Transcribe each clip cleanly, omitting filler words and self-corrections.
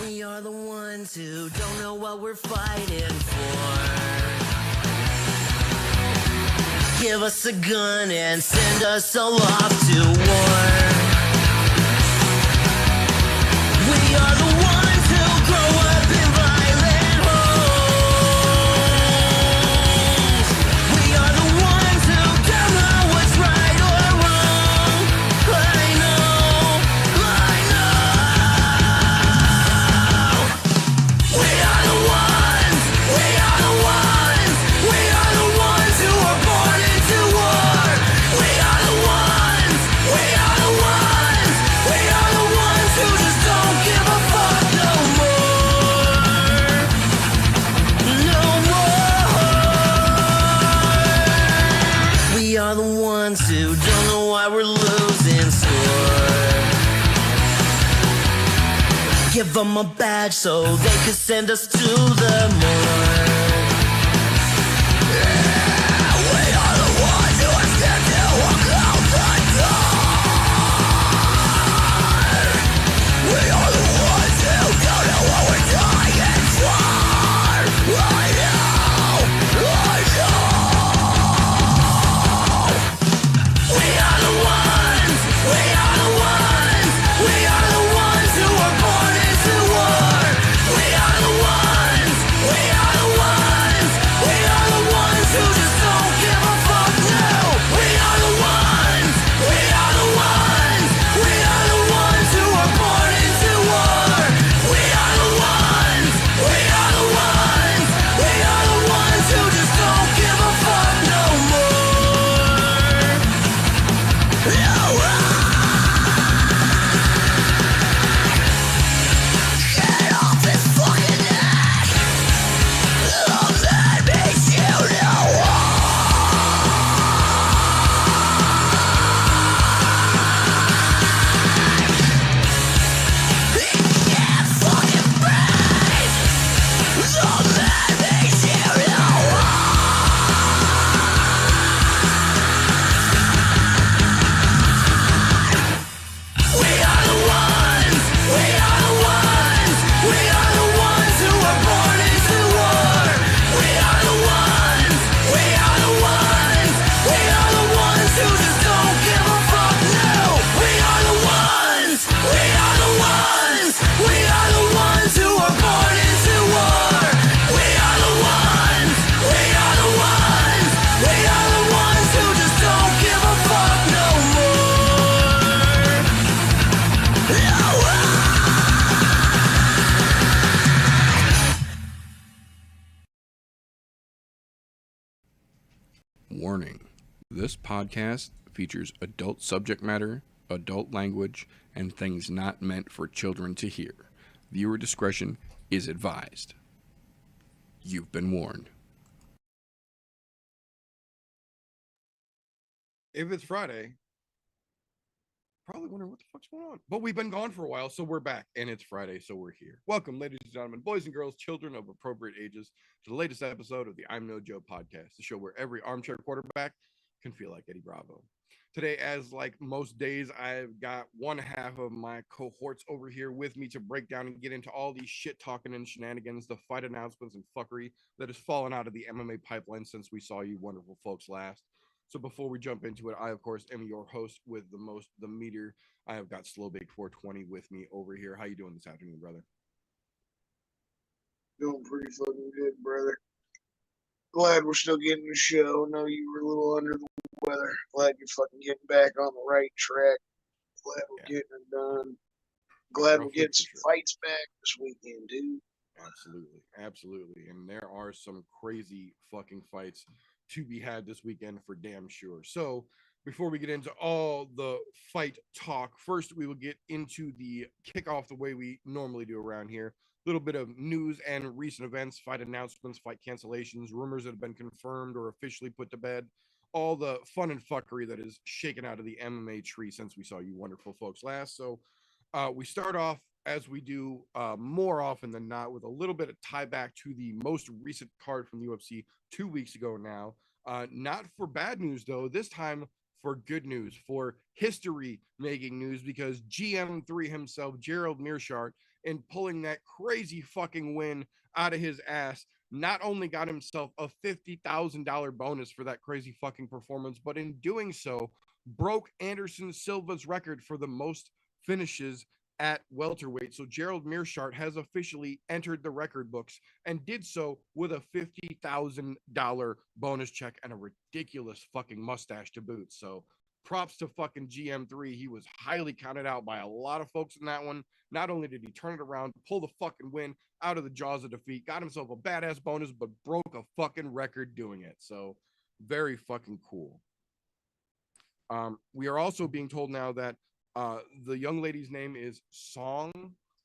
We are the ones who don't know what we're fighting for. Give us a gun and send us all off to war. We are the ones who grow up in violent homes. We are the ones who don't know what's right or wrong. I know. We are the ones. We are the ones. We are the ones who were born into war. We are the ones. We are the ones. We are the ones who just don't give a fuck no more. No more. We are the ones who don't know why we're losing score. Give them a badge so they could send us to the morgue. Yeah, we are the ones who are scared to walk out the door. We are the ones who don't know what we're dying for. I know. We are the ones. We are the ones. We are the ones who were born into war. We are the ones. We are the ones. We are the ones who just don't give a fuck. No. We are the ones. We are the ones. We are the ones who were born into war. We are the ones. We are the ones. We are the ones who just don't give a fuck no more. No. Get off his fucking neck. Love that makes you know. He can't fucking breathe. Love that makes you know. We are the ones. We are the ones. We are the ones who were born into war. We are the ones. We are the ones. We are the ones who just don't give a fuck. No. We are the ones. We are the ones. We are the ones who were born into war. We are the ones. We are the ones. We are the ones who just don't give a fuck no more. No. Warning: this podcast features adult subject matter, adult language, and things not meant for children to hear. Viewer discretion is advised. You've been warned. If it's Friday, probably wondering what the fuck's going on. But we've been gone for a while, so we're back, and it's Friday, so we're here. Welcome, ladies and gentlemen, boys and girls, children of appropriate ages, to the latest episode of the I'm No Joe podcast, the show where every armchair quarterback can feel like Eddie Bravo. Today, as like most days, I've got one half of my cohorts over here with me to break down and get into all these shit talking and shenanigans, the fight announcements and fuckery that has fallen out of the MMA pipeline since we saw you wonderful folks last. So before we jump into it, I, of course, am your host with the meter. I have got Slow Bake 420 with me over here. How you doing this afternoon, brother? Doing pretty fucking good, brother. Glad we're still getting the show. Know you were a little under the weather. Glad you're fucking getting back on the right track. Glad we're getting it done. Glad we're getting some fights back this weekend, dude. Absolutely. Absolutely. And there are some crazy fucking fights to be had this weekend for damn sure. So before we get into all the fight talk, first we will get into the kickoff the way we normally do around here. A little bit of news and recent events, fight announcements, fight cancellations, rumors that have been confirmed or officially put to bed, all the fun and fuckery that is shaken out of the MMA tree since we saw you wonderful folks last. So we start off, as we do more often than not, with a little bit of tie back to the most recent card from the UFC 2 weeks ago now. Not for bad news, though. This time for good news, for history-making news, because GM3 himself, Gerald Meerschaert, in pulling that crazy fucking win out of his ass. Not only got himself a $50,000 bonus for that crazy fucking performance, but in doing so, broke Anderson Silva's record for the most finishes at welterweight. So Gerald Meerschaert has officially entered the record books and did so with a $50,000 bonus check and a ridiculous fucking mustache to boot. So props to fucking GM3. He was highly counted out by a lot of folks in that one. Not only did he turn it around, pull the fucking win out of the jaws of defeat, got himself a badass bonus, but broke a fucking record doing it. So very fucking cool. We are also being told now that the young lady's name is Song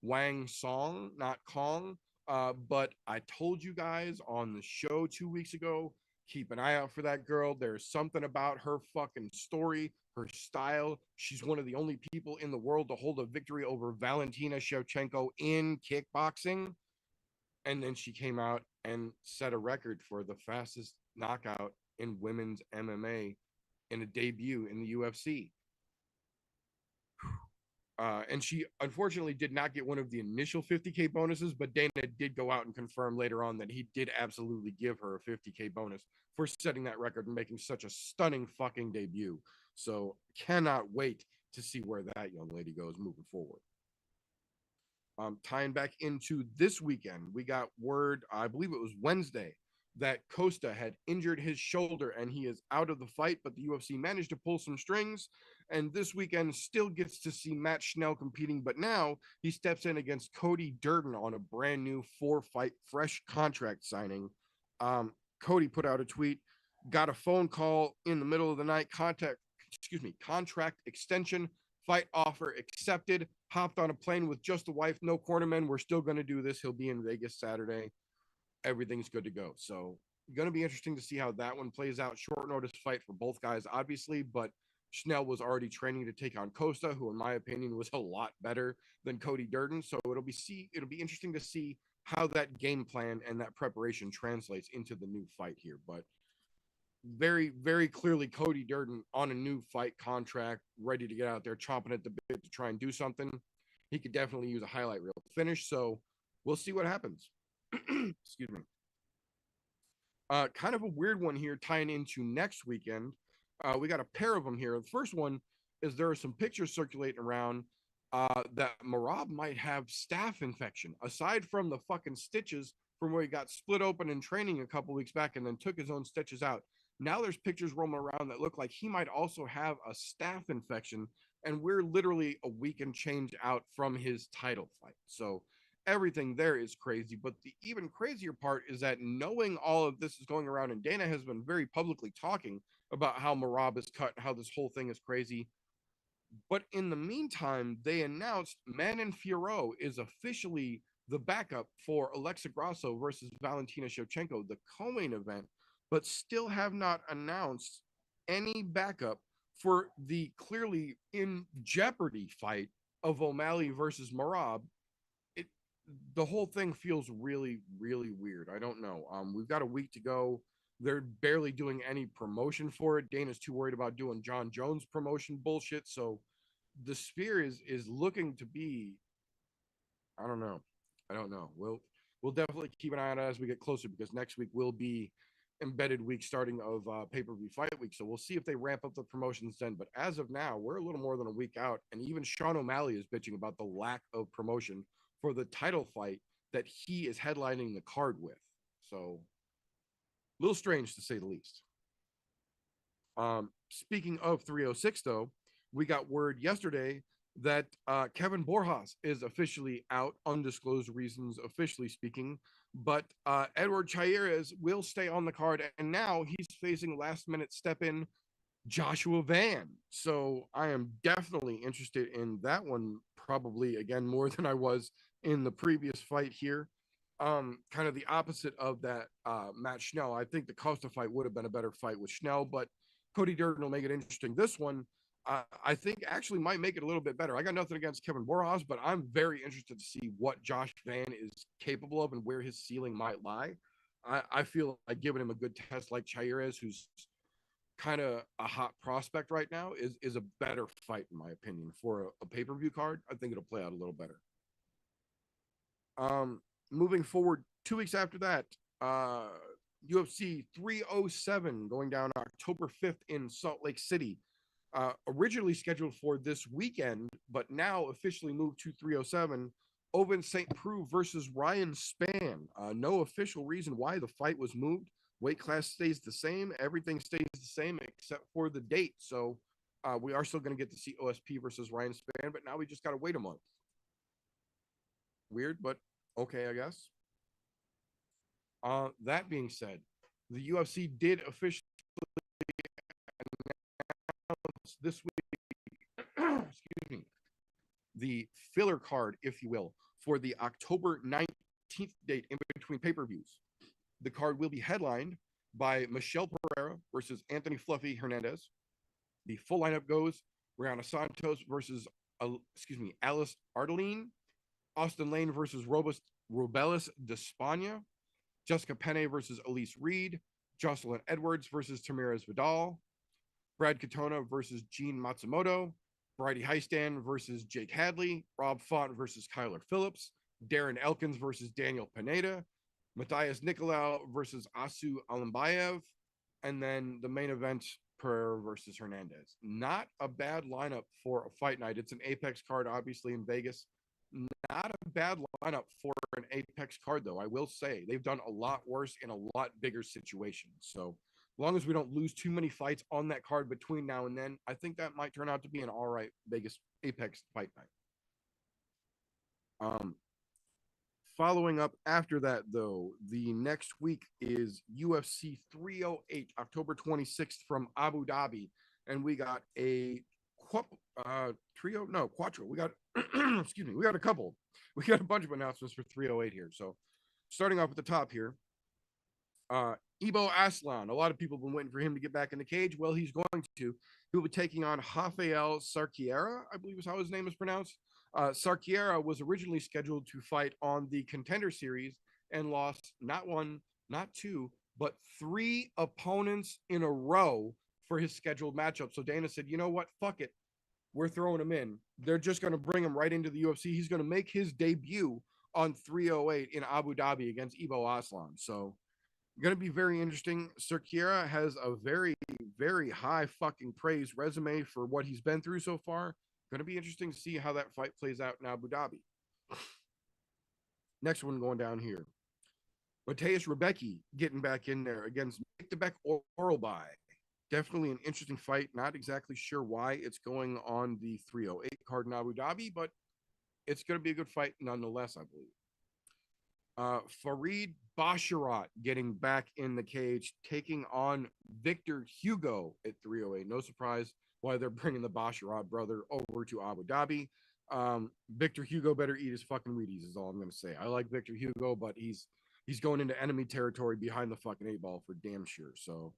Wang Song, not Kong. But I told you guys on the show 2 weeks ago, keep an eye out for that girl. There's something about her fucking story, her style. She's one of the only people in the world to hold a victory over Valentina Shevchenko in kickboxing. And then she came out and set a record for the fastest knockout in women's MMA in a debut in the UFC. And she unfortunately did not get one of the initial 50K bonuses, but Dana did go out and confirm later on that he did absolutely give her a 50K bonus for setting that record and making such a stunning fucking debut. So cannot wait to see where that young lady goes moving forward. Tying back into this weekend, we got word, I believe it was Wednesday, that Costa had injured his shoulder and he is out of the fight, but the UFC managed to pull some strings. And this weekend still gets to see Matt Schnell competing, but now he steps in against Cody Durden on a brand new 4-fight fresh contract signing. Cody put out a tweet, got a phone call in the middle of the night, contract extension, fight offer accepted, hopped on a plane with just the wife, no cornermen. We're still going to do this. He'll be in Vegas Saturday. Everything's good to go. So going to be interesting to see how that one plays out. Short notice fight for both guys, obviously, but Schnell was already training to take on Costa, who in my opinion was a lot better than Cody Durden. So it'll be interesting to see how that game plan and that preparation translates into the new fight here. But very, very clearly Cody Durden on a new fight contract, ready to get out there, chomping at the bit to try and do something. He could definitely use a highlight reel finish. So we'll see what happens. Excuse me. Kind of a weird one here tying into next weekend. We got a pair of them here. The first one is there are some pictures circulating around that Merab might have staph infection. Aside from the fucking stitches from where he got split open in training a couple weeks back and then took his own stitches out. Now there's pictures roaming around that look like he might also have a staph infection, and we're literally a week and change out from his title fight. So everything there is crazy, but the even crazier part is that knowing all of this is going around, and Dana has been very publicly talking about how Merab is cut, how this whole thing is crazy. But in the meantime, they announced Manon Fiorot is officially the backup for Alexa Grasso versus Valentina Shevchenko, the co-main event, but still have not announced any backup for the clearly in jeopardy fight of O'Malley versus Merab. The whole thing feels really, really weird. I don't know. We've got a week to go. They're barely doing any promotion for it. Dana's too worried about doing John Jones promotion bullshit. So the Sphere is looking to be, I don't know. We'll definitely keep an eye on it as we get closer, because next week will be embedded week starting of pay-per-view fight week. So we'll see if they ramp up the promotions then. But as of now, we're a little more than a week out. And even Sean O'Malley is bitching about the lack of promotion for the title fight that he is headlining the card with. So a little strange to say the least. Speaking of 306 though, we got word yesterday that Kevin Borjas is officially out, undisclosed reasons officially speaking, but Edward Chairez will stay on the card, and now he's facing last minute step in Joshua Van. So I am definitely interested in that one, probably again more than I was in the previous fight here. Kind of the opposite of that Matt Schnell. I think the Costa fight would have been a better fight with Schnell, but Cody Durden will make it interesting. This one, I think actually might make it a little bit better. I got nothing against Kevin Borjas, but I'm very interested to see what Josh Van is capable of and where his ceiling might lie. I feel like giving him a good test like Chairez, who's kind of a hot prospect right now, is a better fight in my opinion for a pay-per-view card. I think it'll play out a little better. Moving forward, 2 weeks after that, UFC 307 going down October 5th in Salt Lake City. Originally scheduled for this weekend, but now officially moved to 307. Owen St. Preux versus Ryan Spann. No official reason why the fight was moved. Weight class stays the same. Everything stays the same except for the date. So we are still going to get to see OSP versus Ryan Spann, but now we just got to wait a month. Weird, but okay, I guess. That being said, the UFC did officially announce this week, excuse me, the filler card, if you will, for the October 19th date in between pay-per-views. The card will be headlined by Michelle Pereira versus Anthony Fluffy Hernandez. The full lineup goes Rihanna Santos versus, Alice Ardeline, Austin Lane versus Robelis Despania, Jessica Penne versus Elise Reed, Jocelyn Edwards versus Tamiris Vidal, Brad Katona versus Gene Matsumoto, Bridie Heistan versus Jake Hadley, Rob Font versus Kyler Phillips, Darren Elkins versus Daniel Pineda, Matthias Nicolau versus Asu Alimbayev, and then the main event, Pereira versus Hernandez. Not a bad lineup for a fight night. It's an Apex card, obviously, in Vegas. Not a bad lineup for an Apex card, though. I will say they've done a lot worse in a lot bigger situations. So as long as we don't lose too many fights on that card between now and then, I think that might turn out to be an all right Vegas Apex fight night. Following up after that, though, the next week is UFC 308, October 26th from Abu Dhabi. And we got a quattro. We got, excuse me, we got a couple. We got a bunch of announcements for 308 here. So starting off at the top here, Ibo Aslan. A lot of people have been waiting for him to get back in the cage. Well, he's going to. He'll be taking on Rafael Sarquiera, I believe is how his name is pronounced. Sarquiera was originally scheduled to fight on the Contender Series and lost not one, not two, but 3 opponents in a row for his scheduled matchup. So Dana said, you know what? Fuck it. We're throwing him in. They're just going to bring him right into the UFC. He's going to make his debut on 308 in Abu Dhabi against Ibo Aslan. So going to be very interesting. Sarquiera has a very, very high fucking praise resume for what he's been through so far. Going to be interesting to see how that fight plays out in Abu Dhabi. Next one going down here. Mateusz Rebecki getting back in there against Mick Oralby. Definitely an interesting fight. Not exactly sure why it's going on the 308 card in Abu Dhabi, but it's going to be a good fight nonetheless, I believe. Farid Basharat getting back in the cage, taking on Victor Hugo at 308. No surprise why they're bringing the Basharat brother over to Abu Dhabi. Victor Hugo better eat his fucking Wheaties is all I'm going to say. I like Victor Hugo, but he's going into enemy territory behind the fucking 8-ball for damn sure. So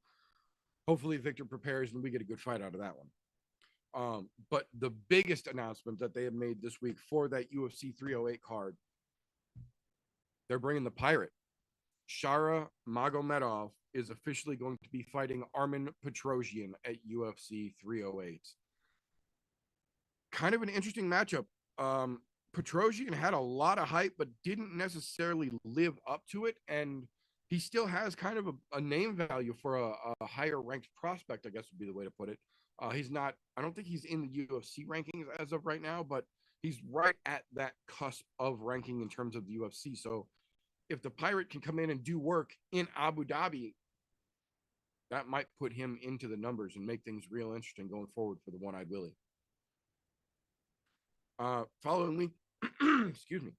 hopefully Victor prepares and we get a good fight out of that one. But the biggest announcement that they have made this week for that UFC 308 card, they're bringing the Pirate. Shara Magomedov is officially going to be fighting Armen Petrosyan at UFC 308. Kind of an interesting matchup. Petrosyan had a lot of hype, but didn't necessarily live up to it. And he still has kind of a name value for a higher ranked prospect, I guess would be the way to put it. He's not, I don't think he's in the UFC rankings as of right now, but he's right at that cusp of ranking in terms of the UFC. So if the Pirate can come in and do work in Abu Dhabi, that might put him into the numbers and make things real interesting going forward for the One-Eyed Willie. Following week, excuse me.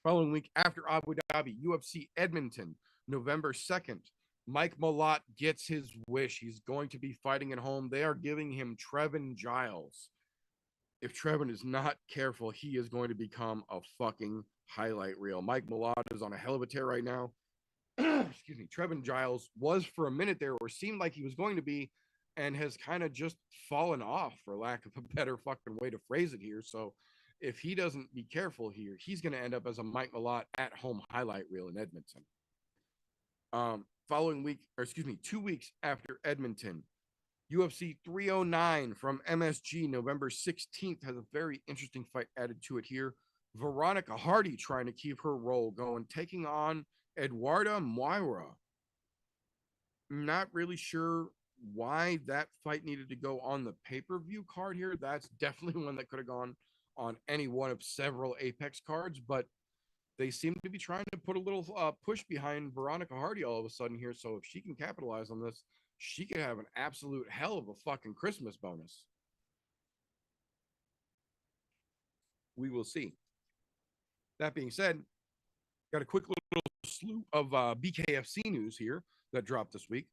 Following week after Abu Dhabi, UFC Edmonton, November 2nd. Mike Malott gets his wish. He's going to be fighting at home. They are giving him Trevin Giles. If Trevin is not careful, he is going to become a fucking highlight reel. Mike Malott is on a hell of a tear right now. Excuse me. Trevin Giles was for a minute there, or seemed like he was going to be, and has kind of just fallen off, for lack of a better fucking way to phrase it here. So if he doesn't be careful here, he's going to end up as a Mike Malott at-home highlight reel in Edmonton. Following week, or excuse me, 2 weeks after Edmonton, UFC 309 from MSG, November 16th, has a very interesting fight added to it here. Veronica Hardy trying to keep her role going, taking on Eduarda Moira. Not really sure why that fight needed to go on the pay-per-view card here. That's definitely one that could have gone on any one of several Apex cards, but they seem to be trying to put a little push behind Veronica Hardy all of a sudden here. So if she can capitalize on this, she could have an absolute hell of a fucking Christmas bonus. We will see. That being said, got a quick little slew of BKFC news here that dropped this week.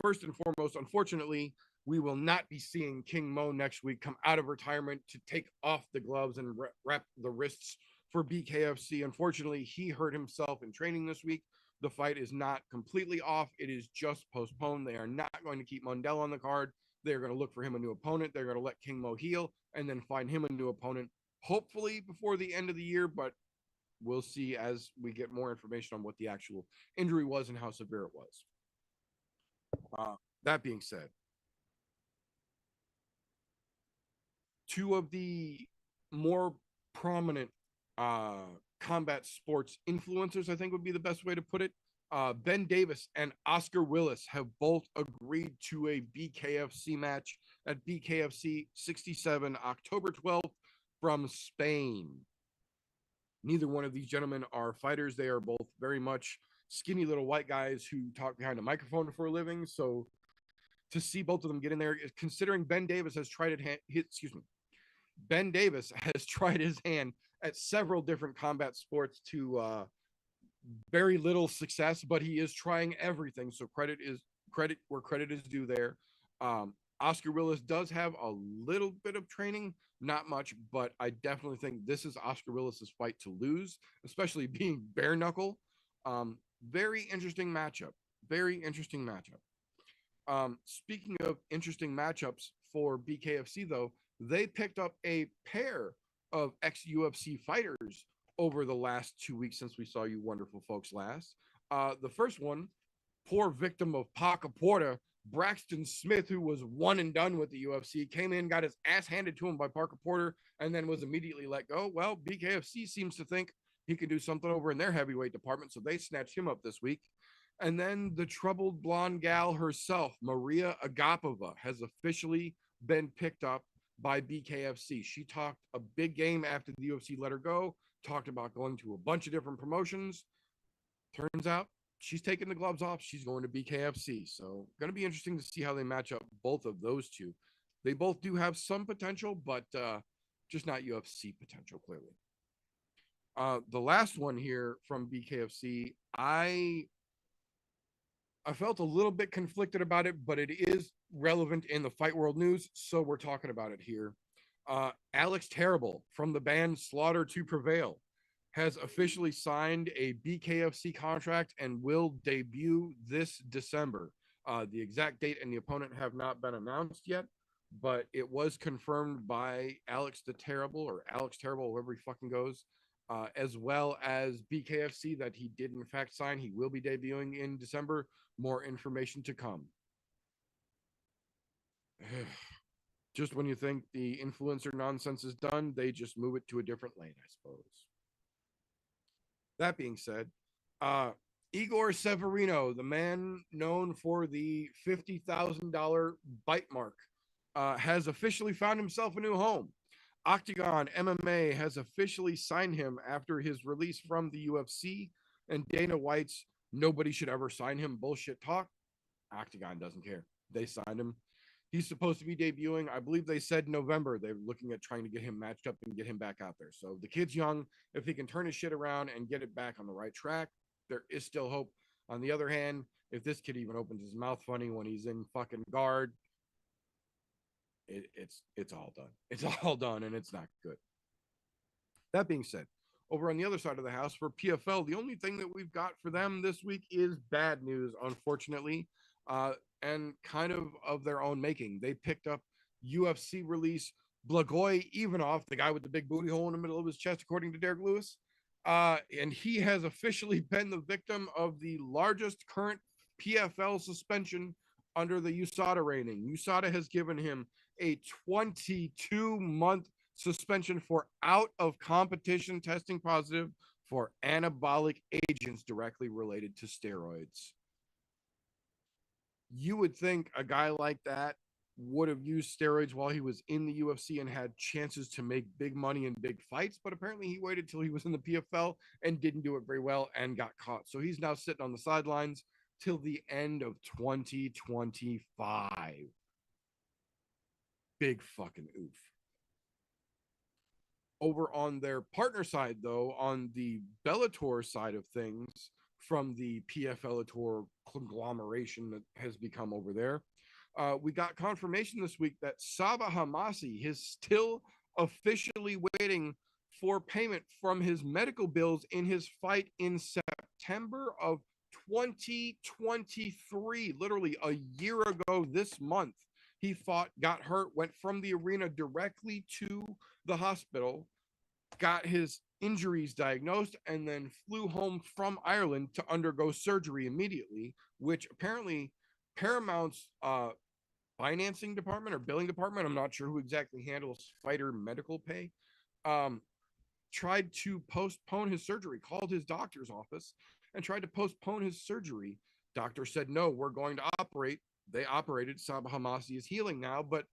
First and foremost, unfortunately, we will not be seeing King Mo next week come out of retirement to take off the gloves and wrap the wrists for BKFC. Unfortunately, he hurt himself in training this week. The fight is not completely off. It is just postponed. They are not going to keep Mundell on the card. They're going to look for him a new opponent. They're going to let King Mo heal and then find him a new opponent, hopefully before the end of the year, but we'll see as we get more information on what the actual injury was and how severe it was. That being said, two of the more prominent combat sports influencers, I think would be the best way to put it, Ben Davis and Oscar Willis have both agreed to a BKFC match at BKFC 67, October 12th from Spain. Neither one of these gentlemen are fighters. They are both very much skinny little white guys who talk behind a microphone for a living. So to see both of them get in there, considering Ben Davis has tried Ben Davis has tried his hand at several different combat sports to very little success, but he is trying everything. So credit where credit is due there. Oscar Willis does have a little bit of training, not much, but I definitely think this is Oscar Willis's fight to lose, especially being bare knuckle. Very interesting matchup. Very interesting matchup. Speaking of interesting matchups for BKFC, though, they picked up a pair of ex-UFC fighters over the last 2 weeks since we saw you wonderful folks last. The first one, poor victim of Parker Porter, Braxton Smith, who was one and done with the UFC, came in, got his ass handed to him by Parker Porter, and then was immediately let go. Well, BKFC seems to think he can do something over in their heavyweight department, so they snatched him up this week. And then the troubled blonde gal herself, Maria Agapova, has officially been picked up by BKFC. She talked a big game after the UFC let her go, talked about going to a bunch of different promotions. Turns out she's taking the gloves off. She's going to BKFC. So going to be interesting to see how they match up both of those two. They both do have some potential, but just not UFC potential, clearly. The last one here from BKFC, I felt a little bit conflicted about it, but it is relevant in the fight world news, so we're talking about it here. Alex Terrible from the band Slaughter to Prevail has officially signed a BKFC contract and will debut this December. The exact date and the opponent have not been announced yet, but it was confirmed by Alex Terrible, wherever he fucking goes, as well as BKFC that he did in fact sign. He will be debuting in December. More information to come. Just when you think the influencer nonsense is done, they just move it to a different lane, I suppose. That being said, Igor Severino, the man known for the $50,000 bite mark, has officially found himself a new home. Octagon MMA has officially signed him after his release from the UFC, and Dana White's nobody should ever sign him bullshit talk. Octagon doesn't care. They signed him. He's supposed to be debuting. I believe they said November. They're looking at trying to get him matched up and get him back out there. So the kid's young. If he can turn his shit around and get it back on the right track, there is still hope. On the other hand, if this kid even opens his mouth funny when he's in fucking guard, it's all done. It's all done, and it's not good. That being said, over on the other side of the house for PFL, the only thing that we've got for them this week is bad news, unfortunately, and kind of their own making. They picked up UFC release Blagoy Ivanov, the guy with the big booty hole in the middle of his chest, according to Derek Lewis. And he has officially been the victim of the largest current PFL suspension under the USADA rating. USADA has given him a 22-month suspension for out of competition testing positive for anabolic agents directly related to steroids. You would think a guy like that would have used steroids while he was in the UFC and had chances to make big money in big fights, but apparently he waited till he was in the PFL and didn't do it very well and got caught. So he's now sitting on the sidelines till the end of 2025. Big fucking oof. Over on their partner side, though, on the Bellator side of things, from the PFL conglomeration that has become over there, we got confirmation this week that Sabah Hamasi is still officially waiting for payment from his medical bills in his fight in September of 2023, literally a year ago this month. He fought, got hurt, went from the arena directly to the hospital, got his injuries diagnosed, and then flew home from Ireland to undergo surgery immediately, which apparently Paramount's financing department or billing department, I'm not sure who exactly handles fighter medical pay, tried to postpone his surgery, called his doctor's office and tried to postpone his surgery. Doctor said, no, we're going to operate. They operated. Sabah Hamasi is healing now, but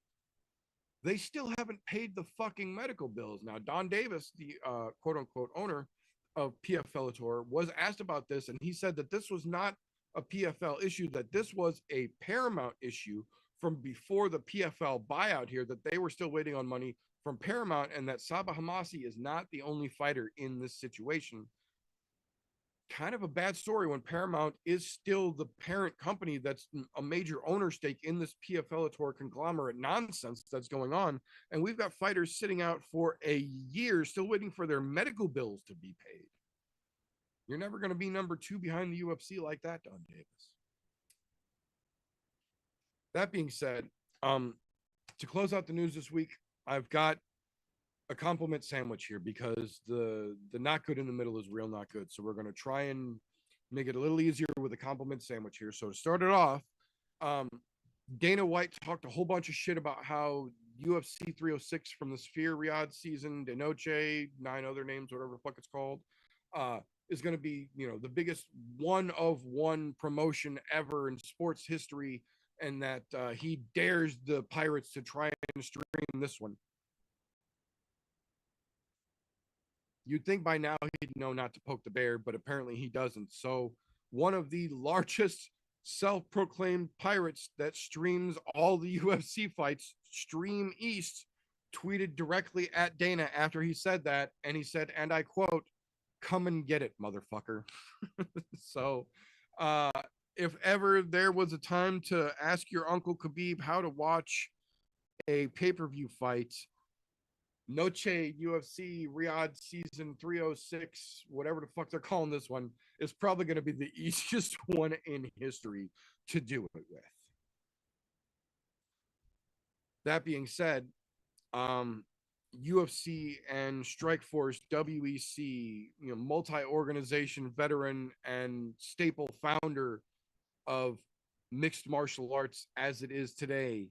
they still haven't paid the fucking medical bills. Now, Don Davis, the quote unquote owner of PFL was asked about this, and he said that this was not a PFL issue, that this was a Paramount issue from before the PFL buyout here, that they were still waiting on money from Paramount, and that Sabah Hamasi is not the only fighter in this situation. Kind of a bad story when Paramount is still the parent company that's a major owner stake in this PFL conglomerate nonsense that's going on. And we've got fighters sitting out for a year still waiting for their medical bills to be paid. You're never going to be number two behind the UFC like that, Don Davis. That being said, to close out the news this week, I've got a compliment sandwich here because the not good in the middle is real not good. So we're going to try and make it a little easier with a compliment sandwich here. So to start it off, Dana White talked a whole bunch of shit about how UFC 306 from the Sphere Riyadh season, De Noche, 9 other names, whatever the fuck it's called, is going to be, the biggest one-of-one promotion ever in sports history, and that he dares the Pirates to try and stream this one. You'd think by now he'd know not to poke the bear, but apparently he doesn't. So one of the largest self-proclaimed pirates that streams all the UFC fights, Stream East, tweeted directly at Dana after he said that, and he said, and I quote, "Come and get it, motherfucker." So if ever there was a time to ask your Uncle Khabib how to watch a pay-per-view fight, Noche UFC Riyadh season 306, whatever the fuck they're calling this one, is probably going to be the easiest one in history to do it with. That being said, UFC and Strikeforce, WEC, multi-organization veteran and staple founder of mixed martial arts as it is today,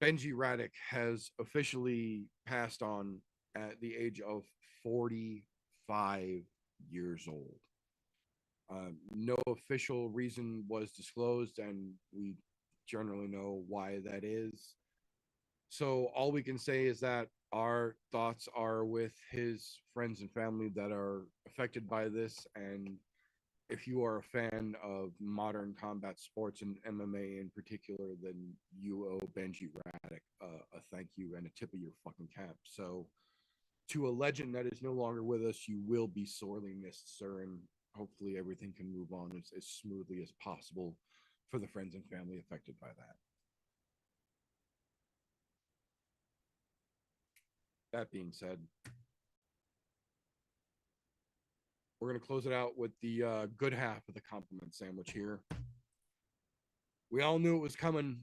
Benji Radek has officially passed on at the age of 45 years old. No official reason was disclosed, and we generally know why that is. So all we can say is that our thoughts are with his friends and family that are affected by this, and if you are a fan of modern combat sports and MMA in particular, then you owe Benji Radek a thank you and a tip of your fucking cap. So to a legend that is no longer with us, you will be sorely missed, sir, and hopefully everything can move on as smoothly as possible for the friends and family affected by that. That being said, we're going to close it out with the good half of the compliment sandwich here. We all knew it was coming,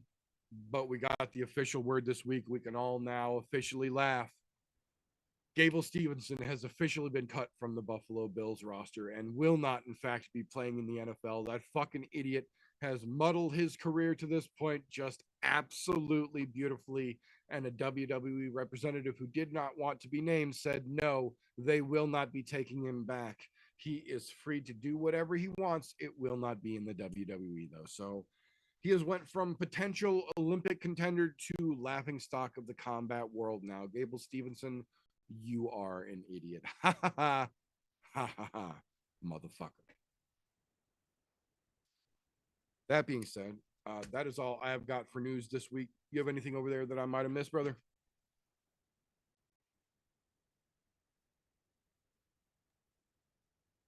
but we got the official word this week. We can all now officially laugh. Gable Stevenson has officially been cut from the Buffalo Bills roster and will not, in fact, be playing in the NFL. That fucking idiot has muddled his career to this point just absolutely beautifully. And a WWE representative who did not want to be named said, no, they will not be taking him back. He is free to do whatever he wants. It will not be in the WWE, though. So he has went from potential Olympic contender to laughing stock of the combat world now. Gable Stevenson, you are an idiot. Ha ha ha. Ha ha ha. Motherfucker. That being said, that is all I have got for news this week. You have anything over there that I might have missed, brother?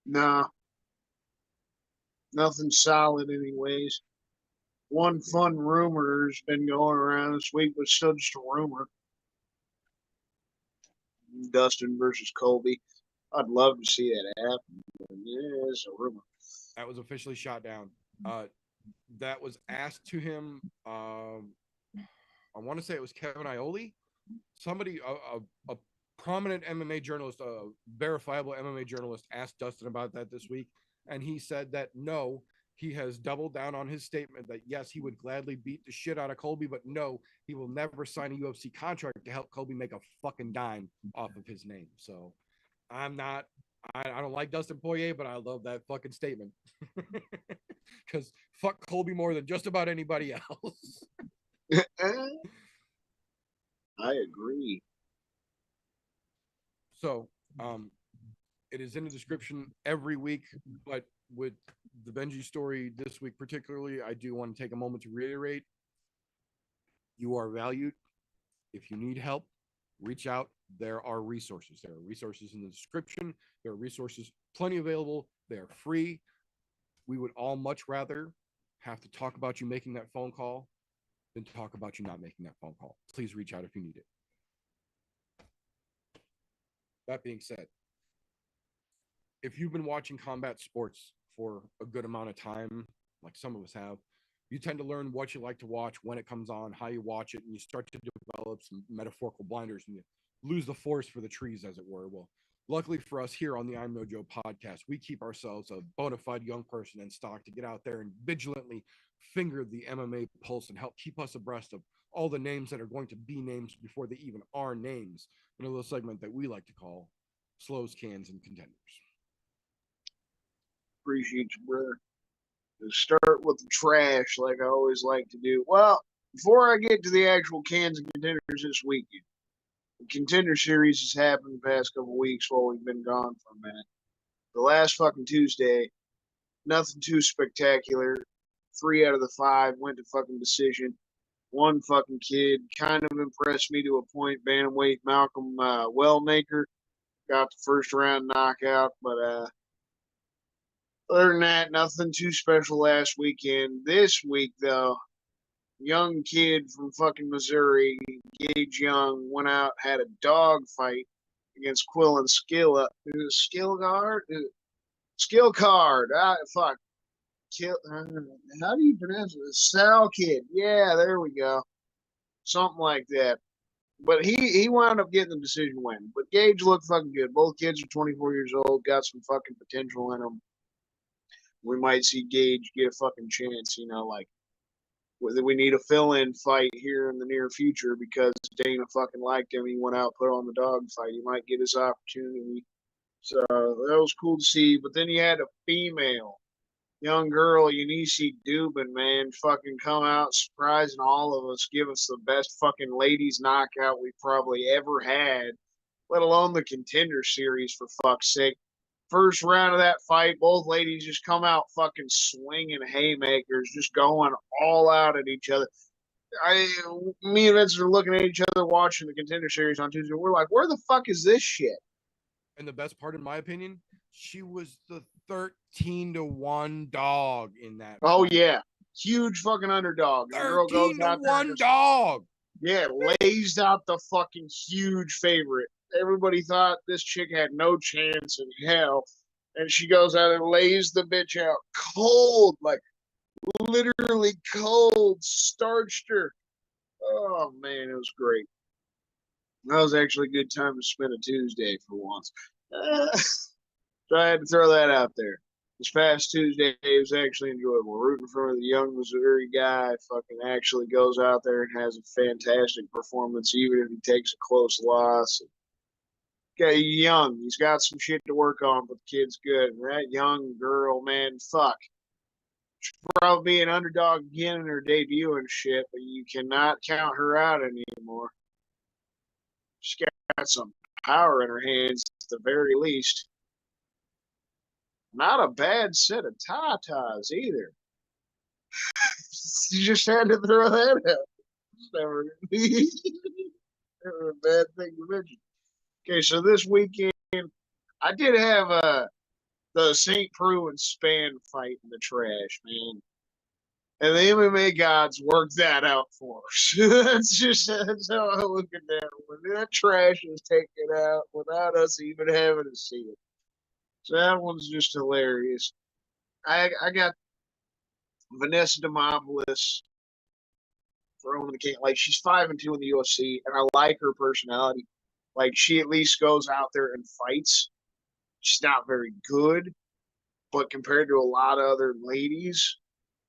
Nah, nothing solid, anyways. One fun rumor's been going around this week, but still just a rumor. Dustin versus Colby. I'd love to see that happen, but yeah, it's a rumor. That was officially shot down. That was asked to him. I want to say it was Kevin Iole. Somebody, a prominent MMA journalist, a verifiable MMA journalist, asked Dustin about that this week, and he said that no, he has doubled down on his statement that yes, he would gladly beat the shit out of Colby, but no, he will never sign a UFC contract to help Colby make a fucking dime off of his name. So I don't like Dustin Poirier, but I love that fucking statement. Because fuck Colby more than just about anybody else. I agree. So, it is in the description every week, but with the Benji story this week particularly, I do want to take a moment to reiterate, you are valued. If you need help, reach out. There are resources. There are resources in the description. There are resources plenty available. They are free. We would all much rather have to talk about you making that phone call than talk about you not making that phone call. Please reach out if you need it. That being said, if you've been watching combat sports for a good amount of time, like some of us have, you tend to learn what you like to watch, when it comes on, how you watch it, and you start to develop some metaphorical blinders and you lose the forest for the trees, as it were. Well, luckily for us here on the I'm No Joe podcast, we keep ourselves a bona fide young person in stock to get out there and vigilantly finger the MMA pulse and help keep us abreast of all the names that are going to be names before they even are names in a little segment that we like to call Slows, Cans, and Contenders. Appreciate you, brother. To start with the trash, like I always like to do. Well, before I get to the actual cans and contenders this weekend, the contender series has happened the past couple weeks while we've been gone for a minute. The last fucking Tuesday, nothing too spectacular. 3 out of the 5 went to fucking decision. One fucking kid kind of impressed me to a point. Bantamweight Malcolm Wellmaker got the first round knockout, but other than that, nothing too special last weekend. This week, though, young kid from fucking Missouri, Gage Young, went out, had a dog fight against Quillen Skilla. Skillgard? Skill card. Fuck. How do you pronounce it? Sal Kid. Yeah, there we go. Something like that. But he wound up getting the decision win. But Gage looked fucking good. Both kids are 24 years old, got some fucking potential in them. We might see Gage get a fucking chance, like we need a fill-in fight here in the near future because Dana fucking liked him. He went out, put on the dog fight. He might get his opportunity. So that was cool to see. But then you had a female young girl, Eunice Dubin, man, fucking come out surprising all of us, give us the best fucking ladies knockout we probably ever had, let alone the contender series, for fuck's sake. First round of that fight, both ladies just come out fucking swinging haymakers, just going all out at each other. Me and Vince are looking at each other watching the contender series on Tuesday. We're like, where the fuck is this shit? And the best part, in my opinion, she was the 13-1 dog in that. Oh, fight. yeah. Huge fucking underdog. The girl goes out there 13-1 dog. Yeah, lays out the fucking huge favorite. Everybody thought this chick had no chance in hell. And she goes out and lays the bitch out cold, like literally cold, starched her. Oh, man, it was great. That was actually a good time to spend a Tuesday for once. So I had to throw that out there. This past Tuesday, it was actually enjoyable. Rooting for the young Missouri guy fucking actually goes out there and has a fantastic performance, even if he takes a close loss. Okay, young. He's got some shit to work on, but the kid's good. And that young girl, man, fuck. She'll probably be an underdog again in her debut and shit, but you cannot count her out anymore. She's got some power in her hands at the very least. Not a bad set of tatas either. You just had to throw that out. It's never, never a bad thing to mention. Okay, so this weekend I did have the St. Prue and Span fight in the trash, man. And the MMA gods worked that out for us. That's how I look at that one. That trash was taken out without us even having to see it. So that one's just hilarious. I got Vanessa Demopoulos throwing the king. Like, she's 5-2 in the UFC, and I like her personality. Like, she at least goes out there and fights. She's not very good, but compared to a lot of other ladies,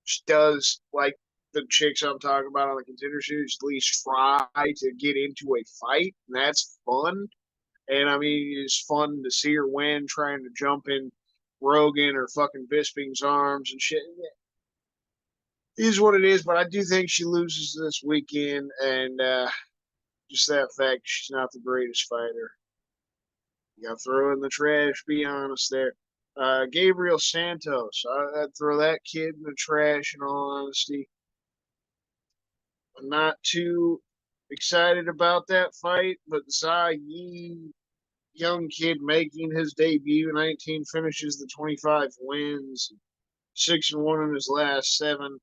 she does, like the chicks I'm talking about on the Contender Series, at least try to get into a fight, and that's fun. And I mean, it's fun to see her win, trying to jump in Rogan or fucking Bisping's arms and shit. It is what it is, but I do think she loses this weekend, and just that fact, she's not the greatest fighter. You got to throw in the trash, be honest there. Gabriel Santos, I'd throw that kid in the trash, in all honesty. I'm not too excited about that fight, but Zai Yi, young kid making his debut, 19 finishes, the 25 wins, 6-1 in his last 7.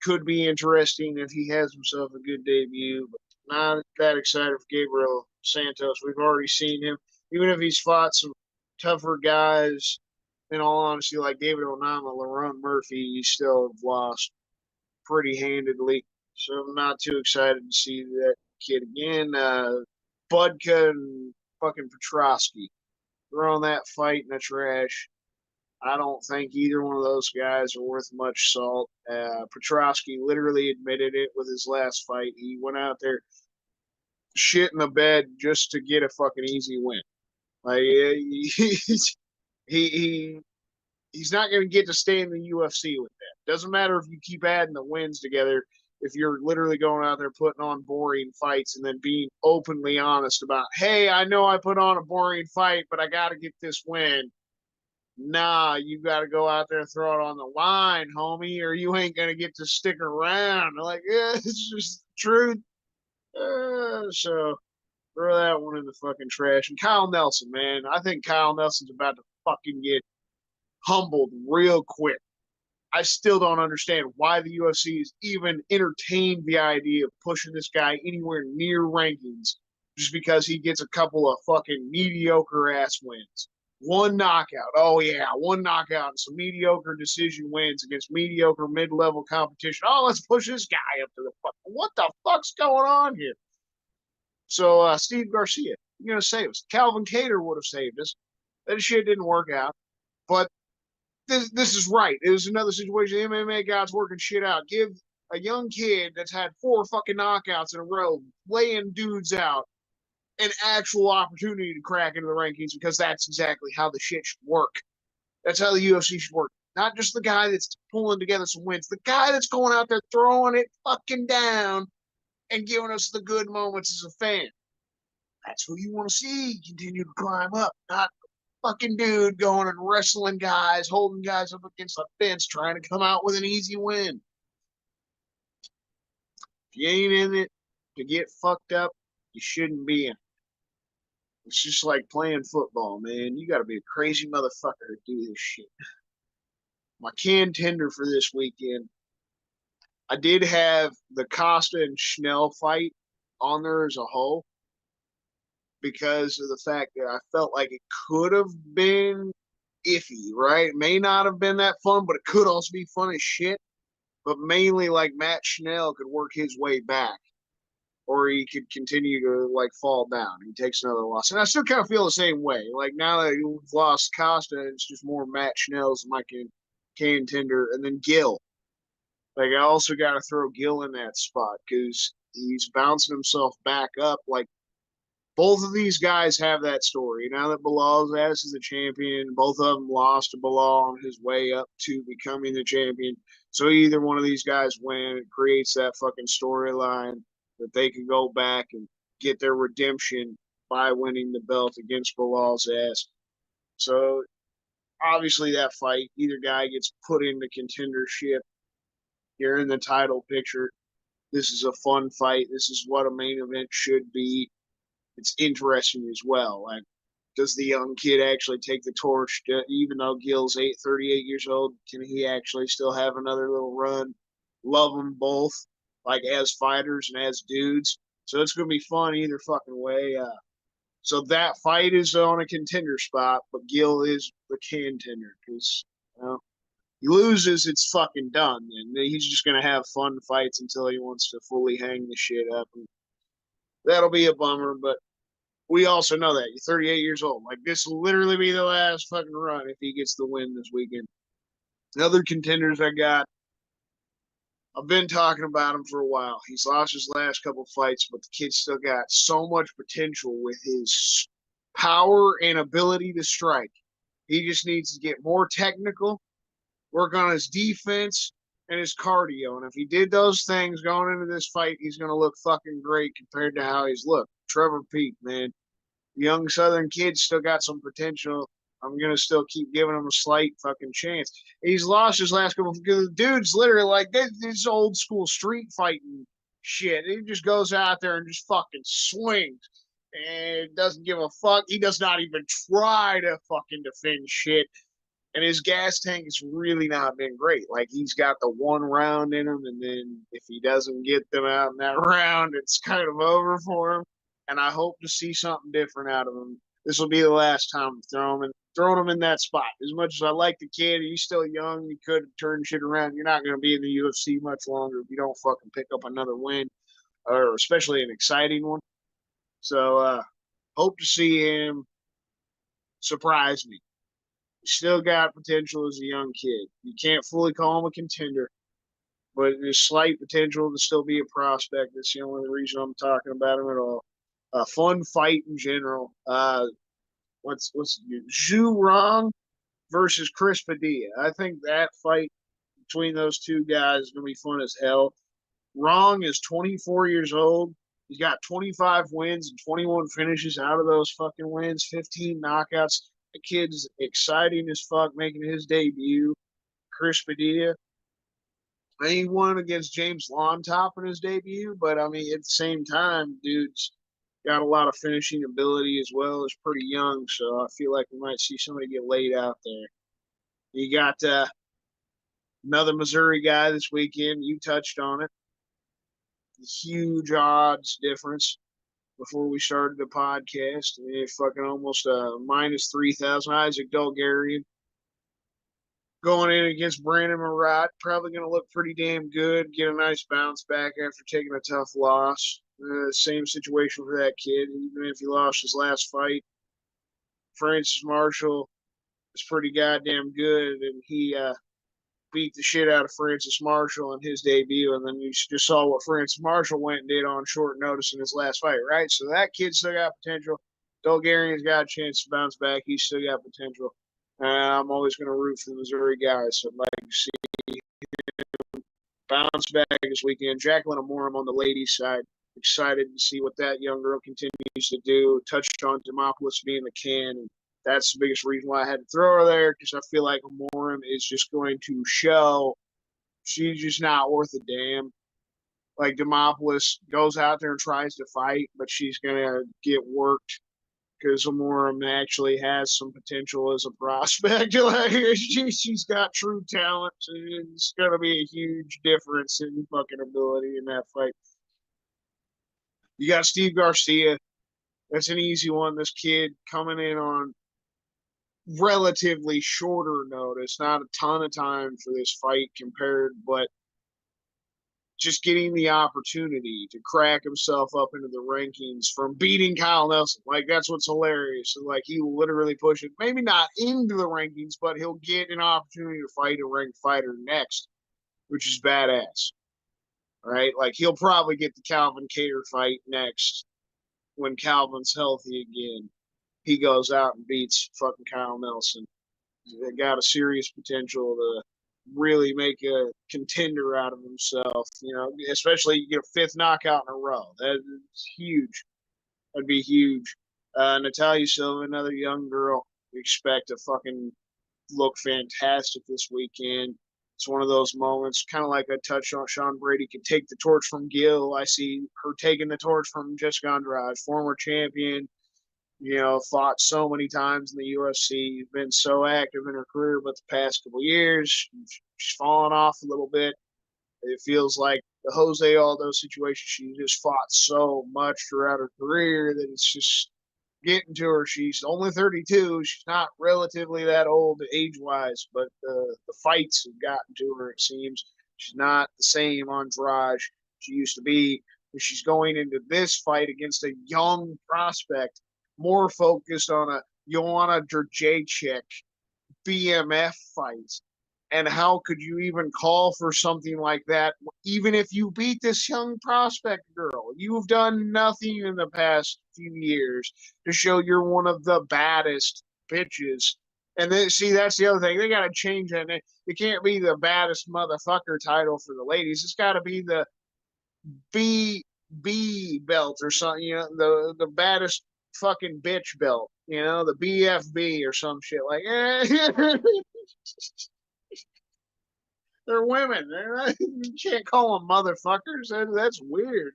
Could be interesting if he has himself a good debut, but not that excited for Gabriel Santos. We've already seen him, even if he's fought some tougher guys, in all honesty, like David Onama, Lerone Murphy, he still have lost pretty handedly. So I'm not too excited to see that kid again. Budka and fucking Petrosky throwing that fight in the trash. I don't think either one of those guys are worth much salt. Petrosky literally admitted it with his last fight. He went out there shit in the bed just to get a fucking easy win. Like he's not going to get to stay in the UFC with that. Doesn't matter if you keep adding the wins together. If you're literally going out there putting on boring fights and then being openly honest about, hey, I know I put on a boring fight, but I got to get this win. Nah, you got to go out there and throw it on the line, homie, or you ain't going to get to stick around. Like, yeah, it's just the truth. So throw that one in the fucking trash. And Kyle Nelson, man, I think Kyle Nelson's about to fucking get humbled real quick. I still don't understand why the UFC has even entertained the idea of pushing this guy anywhere near rankings just because he gets a couple of fucking mediocre ass wins. One knockout. Oh, yeah, one knockout and some mediocre decision wins against mediocre mid-level competition. Oh, let's push this guy up to the fuck. What the fuck's going on here? So, Steve Garcia, you're going to save us. Calvin Kattar would have saved us. That shit didn't work out. But this is right. It was another situation. The MMA guys working shit out. Give a young kid that's had 4 fucking knockouts in a row, laying dudes out, an actual opportunity to crack into the rankings, because that's exactly how the shit should work. That's how the UFC should work. Not just the guy that's pulling together some wins. The guy that's going out there throwing it fucking down and giving us the good moments as a fan. That's who you want to see continue to climb up, not fucking dude going and wrestling guys, holding guys up against the fence, trying to come out with an easy win. If you ain't in it to get fucked up, you shouldn't be in it. It's just like playing football, man. You got to be a crazy motherfucker to do this shit. My contender for this weekend, I did have the Costa and Schnell fight on there as a whole because of the fact that I felt like it could have been iffy, right? It may not have been that fun, but it could also be fun as shit. But mainly like Matt Schnell could work his way back. or he could continue to like fall down. He takes another loss, and I still kind of feel the same way. Like now that you've lost Costa, it's just more Matt Schnell's my contender, and then Gill. Like I also got to throw Gill in that spot because he's bouncing himself back up. Like both of these guys have that story. Now that Bilal's ass is the champion, both of them lost to Bilal on his way up to becoming the champion. So either one of these guys win, it creates that fucking storyline that they can go back and get their redemption by winning the belt against Bilal's ass. So obviously that fight, either guy gets put into contendership. You're in the title picture. This is a fun fight. This is what a main event should be. It's interesting as well. Like, does the young kid actually take the torch? Even though Gill's 38 years old, can he actually still have another little run? Love them both, like as fighters and as dudes. So it's going to be fun either fucking way. So that fight is on a contender spot, but Gill is the contender because he loses, it's fucking done. And he's just going to have fun fights until he wants to fully hang the shit up. And that'll be a bummer, but we also know that. You're 38 years old. Like, this will literally be the last fucking run if he gets the win this weekend. The other contenders I got, I've been talking about him for a while. He's lost his last couple fights, but the kid's still got so much potential with his power and ability to strike. He just needs to get more technical, work on his defense and his cardio. And if he did those things going into this fight, he's going to look fucking great compared to how he's looked. Trevor Peake, man. Young Southern kid still got some potential. I'm going to still keep giving him a slight fucking chance. He's lost his last couple because the dude's literally like this old school street fighting shit. He just goes out there and just fucking swings and doesn't give a fuck. He does not even try to fucking defend shit. And his gas tank has really not been great. Like, he's got the one round in him, and then if he doesn't get them out in that round, it's kind of over for him. And I hope to see something different out of him. This will be the last time I'm throwing him in that spot. As much as I like the kid, he's still young. He could turn shit around. You're not going to be in the UFC much longer if you don't fucking pick up another win, or especially an exciting one. So, hope to see him surprise me. Still got potential as a young kid. You can't fully call him a contender, but there's slight potential to still be a prospect. That's the only reason I'm talking about him at all. A fun fight in general. What's Zhu Rong versus Chris Padilla. I think that fight between those two guys is gonna be fun as hell. Rong is 24 years old. He's got 25 wins and 21 finishes out of those fucking wins, 15 knockouts. The kid's exciting as fuck, making his debut. Chris Padilla. He won against James Lontop in his debut, but I mean, at the same time, dude's got a lot of finishing ability as well. Is pretty young, so I feel like we might see somebody get laid out there. You got another Missouri guy this weekend. You touched on it. Huge odds difference before we started the podcast. Fucking almost minus 3,000. Isaac Dulgarian going in against Brandon Marat. Probably going to look pretty damn good. Get a nice bounce back after taking a tough loss. Same situation for that kid. Even if he lost his last fight, Francis Marshall is pretty goddamn good, and he beat the shit out of Francis Marshall in his debut, and then you just saw what Francis Marshall went and did on short notice in his last fight, right? So that kid still got potential. Dulgarian's got a chance to bounce back. He's still got potential. I'm always going to root for the Missouri guys, so I'd like to see him bounce back this weekend. Jacqueline Amorim on the ladies' side. Excited to see what that young girl continues to do. Touched on Demopoulos being the can, and that's the biggest reason why I had to throw her there, because I feel like Amorim is just going to show she's just not worth a damn. Like, Demopoulos goes out there and tries to fight, but she's going to get worked because Amorim actually has some potential as a prospect. Like, she's got true talent. It's going to be a huge difference in fucking ability in that fight. You got Steve Garcia. That's an easy one. This kid coming in on relatively shorter notice, not a ton of time for this fight compared, but just getting the opportunity to crack himself up into the rankings from beating Kyle Nelson. Like, that's what's hilarious. So, like, he will literally push it, maybe not into the rankings, but he'll get an opportunity to fight a ranked fighter next, which is badass. Right? Like, he'll probably get the Calvin Cater fight next when Calvin's healthy again. He goes out and beats fucking Kyle Nelson. They got a serious potential to really make a contender out of himself, especially you get a fifth knockout in a row. That's huge. That'd be huge. Natalia Silva, another young girl. We expect to fucking look fantastic this weekend. It's one of those moments, kind of like I touched on. Sean Brady could take the torch from Gil. I see her taking the torch from Jessica Andrade, former champion, fought so many times in the UFC, been so active in her career, but the past couple years, she's fallen off a little bit. It feels like the Jose Aldo situation, she just fought so much throughout her career that it's just getting to her. She's only 32. She's not relatively that old age-wise, but the fights have gotten to her, it seems. She's not the same Andrade she used to be. She's going into this fight against a young prospect, more focused on a Joanna Jędrzejczyk BMF fight. And how could you even call for something like that, even if you beat this young prospect girl? You've done nothing in the past few years to show you're one of the baddest bitches. And then, see, that's the other thing. They got to change that. It can't be the baddest motherfucker title for the ladies. It's got to be the B belt or something, the baddest fucking bitch belt, the BFB or some shit like they're women. They're not, you can't call them motherfuckers. That's weird.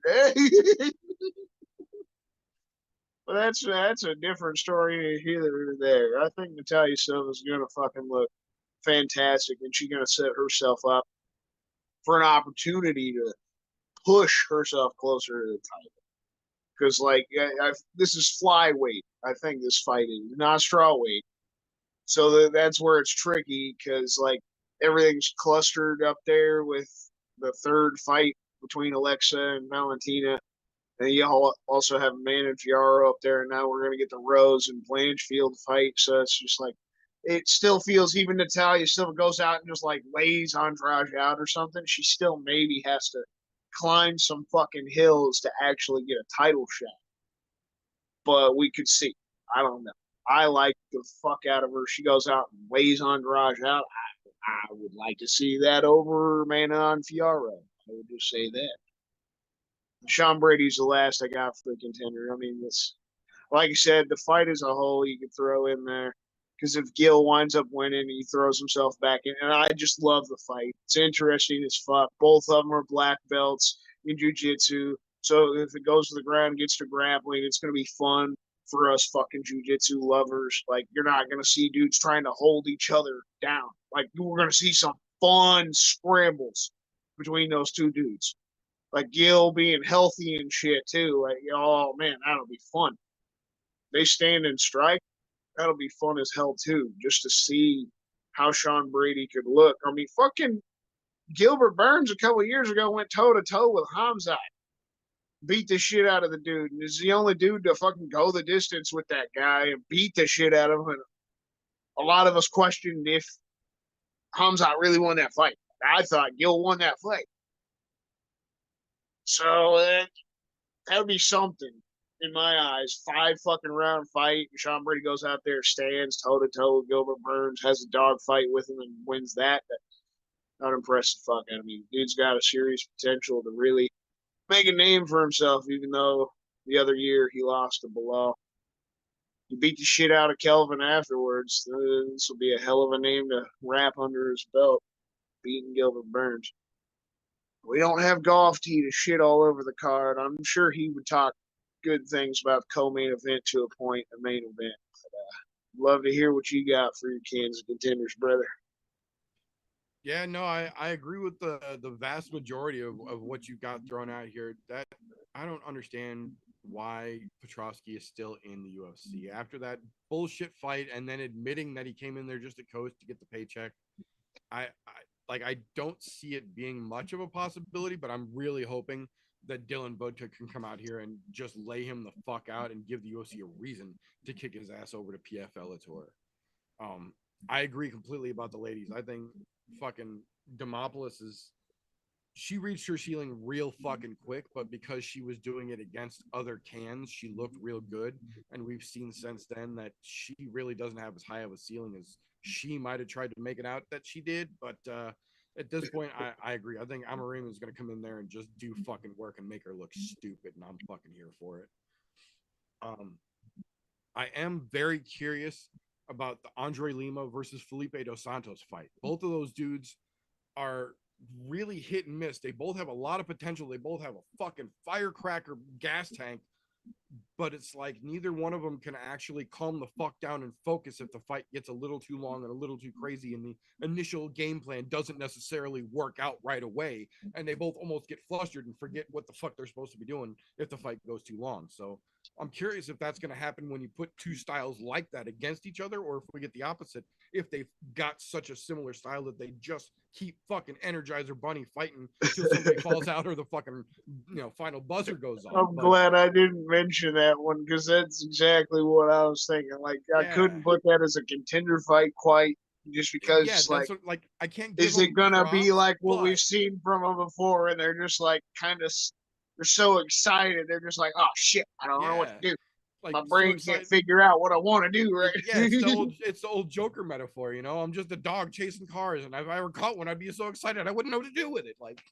But that's a different story here or there. I think Natalia Silva's gonna fucking look fantastic, and she's gonna set herself up for an opportunity to push herself closer to the title. Because this is flyweight. I think this fight is not strawweight, so that's where it's tricky. Because everything's clustered up there with the third fight between Alexa and Valentina, and you also have Amanda Fiaro up there. And now we're gonna get the Rose and Blanchfield fight. So it's just it still feels, even Natalia Silva goes out and just lays Andrade out or something, she still maybe has to climb some fucking hills to actually get a title shot. But we could see. I don't know. I like the fuck out of her. She goes out and lays Andrade out. I would like to see that over Manon Fiaro. I would just say that. Sean Brady's the last I got for the contender. I mean, this, like I said, the fight as a whole you could throw in there. Because if Gil winds up winning, he throws himself back in. And I just love the fight. It's interesting as fuck. Both of them are black belts in jiu-jitsu. So if it goes to the ground, gets to grappling, it's going to be fun for us fucking jiu-jitsu lovers. You're not going to see dudes trying to hold each other down. We're going to see some fun scrambles between those two dudes. Gil being healthy and shit, too. Oh, man, that'll be fun. They stand and strike. That'll be fun as hell too, just to see how Sean Brady could look. I mean, fucking Gilbert Burns a couple of years ago went toe to toe with Hamzat, beat the shit out of the dude, and is the only dude to fucking go the distance with that guy and beat the shit out of him. And a lot of us questioned if Hamzat really won that fight. I thought Gil won that fight, so that would be something. In my eyes, 5 fucking round fight. Sean Brady goes out there, stands toe to toe with Gilbert Burns, has a dog fight with him, and wins that. Not impressed the fuck out of me. Dude's got a serious potential to really make a name for himself, even though the other year he lost to Bilal. He beat the shit out of Kelvin afterwards. This will be a hell of a name to wrap under his belt, beating Gilbert Burns. We don't have Golf T to shit all over the card. I'm sure he would talk good things about the co-main event to a point, the main event. But, love to hear what you got for your Kansas contenders, brother. Yeah, no, I agree with the vast majority of what you got thrown out here. That I don't understand why Petrosky is still in the UFC after that bullshit fight, and then admitting that he came in there just to coast to get the paycheck. like I don't see it being much of a possibility, but I'm really hoping that Dylan Vodka can come out here and just lay him the fuck out and give the UFC a reason to kick his ass over to PFL Tour. I agree completely about the ladies. I think fucking Demopoulos she reached her ceiling real fucking quick, but because she was doing it against other cans, she looked real good. And we've seen since then that she really doesn't have as high of a ceiling as she might have tried to make it out that she did. But at this point, I agree. I think Amorim is going to come in there and just do fucking work and make her look stupid, and I'm fucking here for it. I am very curious about the Andre Lima versus Felipe Dos Santos fight. Both of those dudes are really hit and miss. They both have a lot of potential. They both have a fucking firecracker gas tank, but it's like neither one of them can actually calm the fuck down and focus if the fight gets a little too long and a little too crazy and the initial game plan doesn't necessarily work out right away, and they both almost get flustered and forget what the fuck they're supposed to be doing if the fight goes too long. So I'm curious if that's going to happen when you put two styles like that against each other, or if we get the opposite, if they've got such a similar style that they just keep fucking Energizer Bunny fighting until somebody falls out or the fucking final buzzer goes off. I'm glad I didn't mention that one because that's exactly what I was thinking. Like I couldn't put that as a contender fight quite just because that's what, I can't give is it gonna props, be like what we've seen from them before and they're just like they're so excited, they're just like, oh shit, I don't know what to do. Like, my brain can't figure out what I want to do right. Yeah, it's the old Joker metaphor, I'm just a dog chasing cars, and if I were caught one, I'd be so excited I wouldn't know what to do with it. Like,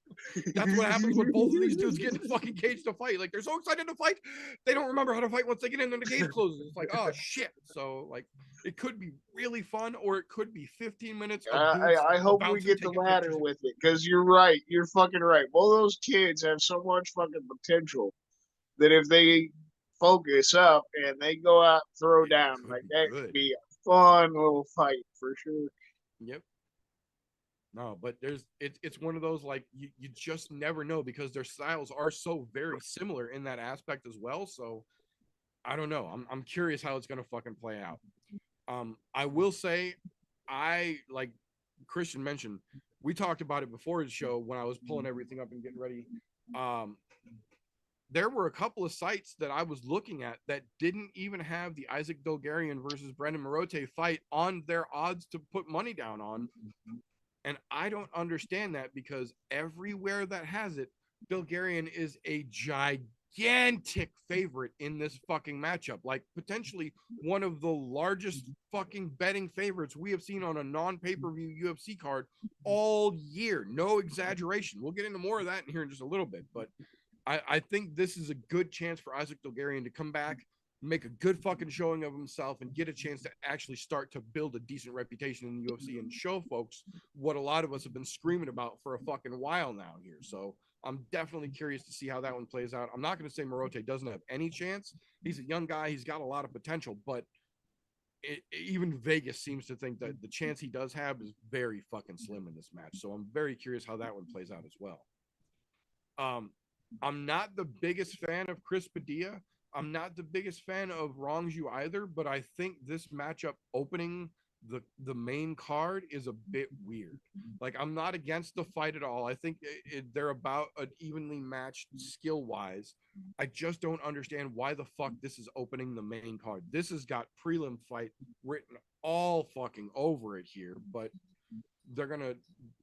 that's what happens when both of these dudes get in the fucking cage to fight. Like, they're so excited to fight, they don't remember how to fight once they get in and the cage closes. It's like, oh shit. So like, it could be really fun, or it could be 15 minutes of I hope we get the latter with it, because you're right, you're fucking right. Both of those kids have so much fucking potential that if they focus up and they go out and throw down, like that could be a fun little fight for sure. Yep. No, but it's one of those, like, you just never know, because their styles are so very similar in that aspect as well. So I don't know. I'm curious how it's gonna fucking play out. I will say, like Christian mentioned, we talked about it before the show when I was pulling everything up and getting ready. There were a couple of sites that I was looking at that didn't even have the Isaac Bilgarian versus Brendan Marote fight on their odds to put money down on. And I don't understand that, because everywhere that has it, Bilgarian is a gigantic favorite in this fucking matchup. Like, potentially one of the largest fucking betting favorites we have seen on a non-pay-per-view UFC card all year. No exaggeration. We'll get into more of that in here in just a little bit, but I think this is a good chance for Isaac Bilgarian to come back, make a good fucking showing of himself, and get a chance to actually start to build a decent reputation in the UFC and show folks what a lot of us have been screaming about for a fucking while now here. So I'm definitely curious to see how that one plays out. I'm not going to say Marote doesn't have any chance. He's a young guy. He's got a lot of potential, but even Vegas seems to think that the chance he does have is very fucking slim in this match. So I'm very curious how that one plays out as well. I'm not the biggest fan of Chris Padilla. I'm not the biggest fan of Rongju either, but I think this matchup opening the main card is a bit weird. Like, I'm not against the fight at all. I think they're about an evenly matched skill-wise. I just don't understand why the fuck this is opening the main card. This has got prelim fight written all fucking over it here, but they're gonna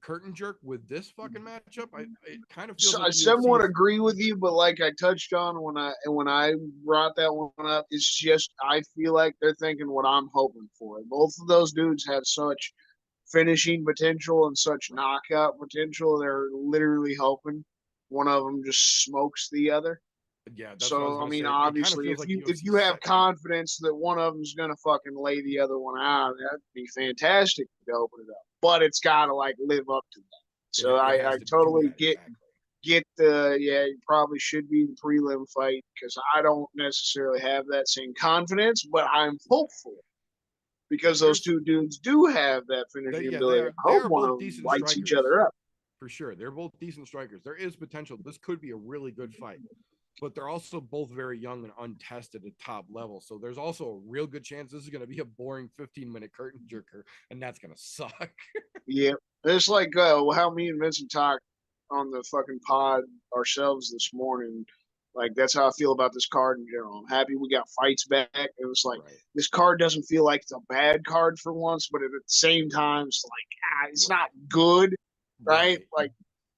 curtain jerk with this fucking matchup. It kind of feels I somewhat agree with you, but like I touched on when I brought that one up, it's just I feel like they're thinking what I'm hoping for. Both of those dudes have such finishing potential and such knockout potential. They're literally hoping one of them just smokes the other. Yeah. So I mean, obviously, if you have confidence that one of them's gonna fucking lay the other one out, that'd be fantastic to open it up. But it's gotta like live up to that. So I totally get the you probably should be the prelim fight, because I don't necessarily have that same confidence, but I'm hopeful because those two dudes do have that finishing ability. I hope one of them lights each other up. For sure, they're both decent strikers. There is potential. This could be a really good fight. But they're also both very young and untested at top level. So there's also a real good chance this is going to be a boring 15-minute curtain jerker, and that's going to suck. Yeah, it's like how me and Vincent talked on the fucking pod ourselves this morning. Like that's how I feel about this card in general. I'm happy we got fights back. It was like Right. this card doesn't feel like it's a bad card for once, but at the same time, it's like it's Right. not good, right? Right.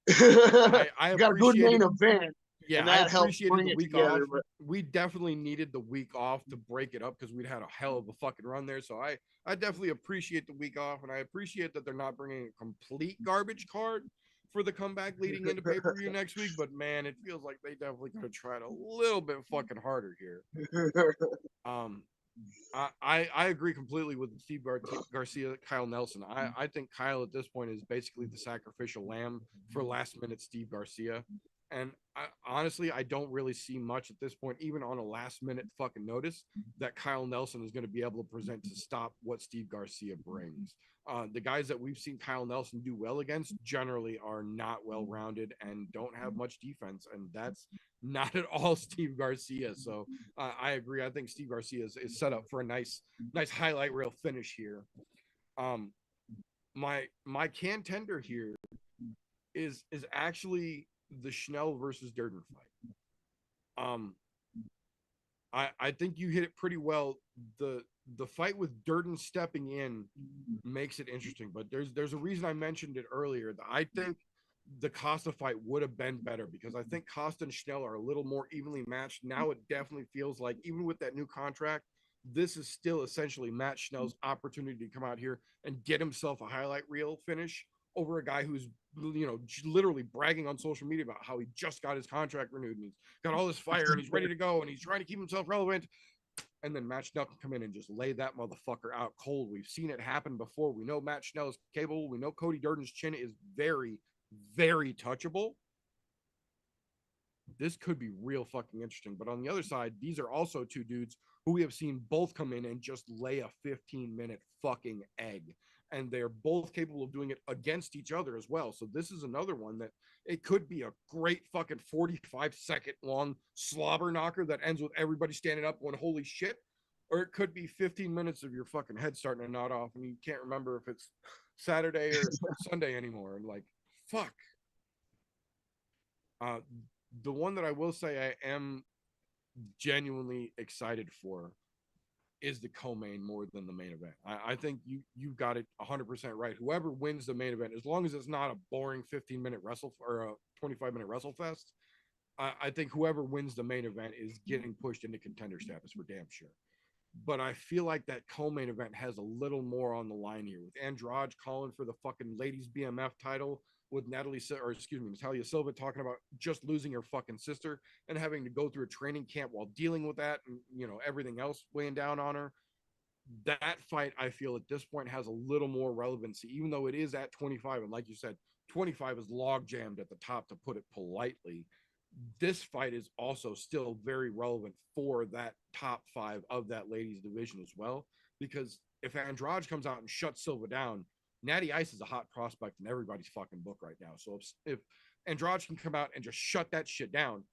Like I you got a good main appreciated. event, Yeah, and I that helps appreciated bring the it week off. together. But We definitely needed the week off to break it up because we'd had a hell of a fucking run there. So I definitely appreciate the week off, and I appreciate that they're not bringing a complete garbage card for the comeback leading into pay per view next week. But man, it feels like they definitely could have tried a little bit fucking harder here. Um, I agree completely with Steve Garcia, Kyle Nelson. I think Kyle at this point is basically the sacrificial lamb for last minute Steve Garcia. And honestly, I don't really see much at this point, even on a last minute fucking notice, that Kyle Nelson is going to be able to present to stop what Steve Garcia brings. The guys that we've seen Kyle Nelson do well against generally are not well rounded and don't have much defense. And that's not at all Steve Garcia. So I agree. I think Steve Garcia is set up for a nice highlight reel finish here. My contender here is actually the Schnell versus Durden fight. I think you hit it pretty well. The fight with Durden stepping in makes it interesting, but there's a reason I mentioned it earlier. That I think the Costa fight would have been better because I think Costa and Schnell are a little more evenly matched. Now it definitely feels like, even with that new contract, this is still essentially Matt Schnell's opportunity to come out here and get himself a highlight reel finish over a guy who's, you know, literally bragging on social media about how he just got his contract renewed and he's got all this fire and he's ready to go and he's trying to keep himself relevant. And then Matt Schnell can come in and just lay that motherfucker out cold. We've seen it happen before. We know Matt Schnell is capable. We know Cody Durden's chin is very, very touchable. This could be real fucking interesting. But on the other side, these are also two dudes who we have seen both come in and just lay a 15-minute fucking egg. And they're both capable of doing it against each other as well. So this is another one that it could be a great fucking 45-second long slobber knocker that ends with everybody standing up going, holy shit. Or it could be 15 minutes of your fucking head starting to nod off and you can't remember if it's Saturday or Sunday anymore. And like, fuck. The one that I will say I am genuinely excited for is the co-main more than the main event. I think you've got it 100% right. Whoever wins the main event, as long as it's not a boring 15-minute wrestle or a 25-minute wrestle fest, I think whoever wins the main event is getting pushed into contender status for damn sure. But I feel like that co-main event has a little more on the line here with Andrade calling for the fucking ladies BMF title, with Natalia Silva talking about just losing her fucking sister and having to go through a training camp while dealing with that and, you know, everything else weighing down on her. That fight, I feel at this point has a little more relevancy, even though it is at 25. And like you said, 25 is log jammed at the top, to put it politely. This fight is also still very relevant for that top 5 of that ladies division as well, because if Andrade comes out and shuts Silva down, Natty Ice is a hot prospect in everybody's fucking book right now. So if Andrade can come out and just shut that shit down,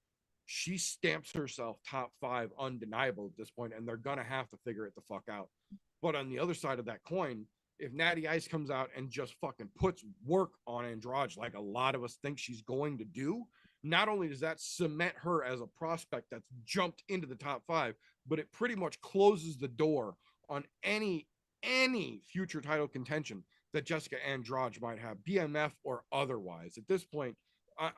she stamps herself top 5 undeniable at this point, and they're gonna have to figure it the fuck out. But on the other side of that coin, if Natty Ice comes out and just fucking puts work on Andrade like a lot of us think she's going to do, not only does that cement her as a prospect that's jumped into the top 5, but it pretty much closes the door on any future title contention that Jessica Andrade might have, BMF or otherwise. At this point,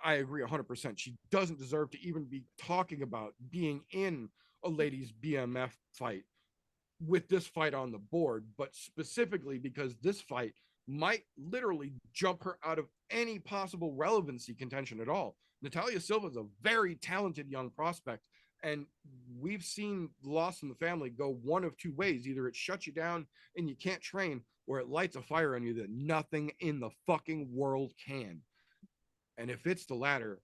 I agree 100%. She doesn't deserve to even be talking about being in a ladies BMF fight with this fight on the board, but specifically because this fight might literally jump her out of any possible relevancy contention at all. Natalia Silva is a very talented young prospect, and we've seen Lost in the Family go one of two ways. Either it shuts you down and you can't train, or it lights a fire on you that nothing in the fucking world can. And if it's the latter,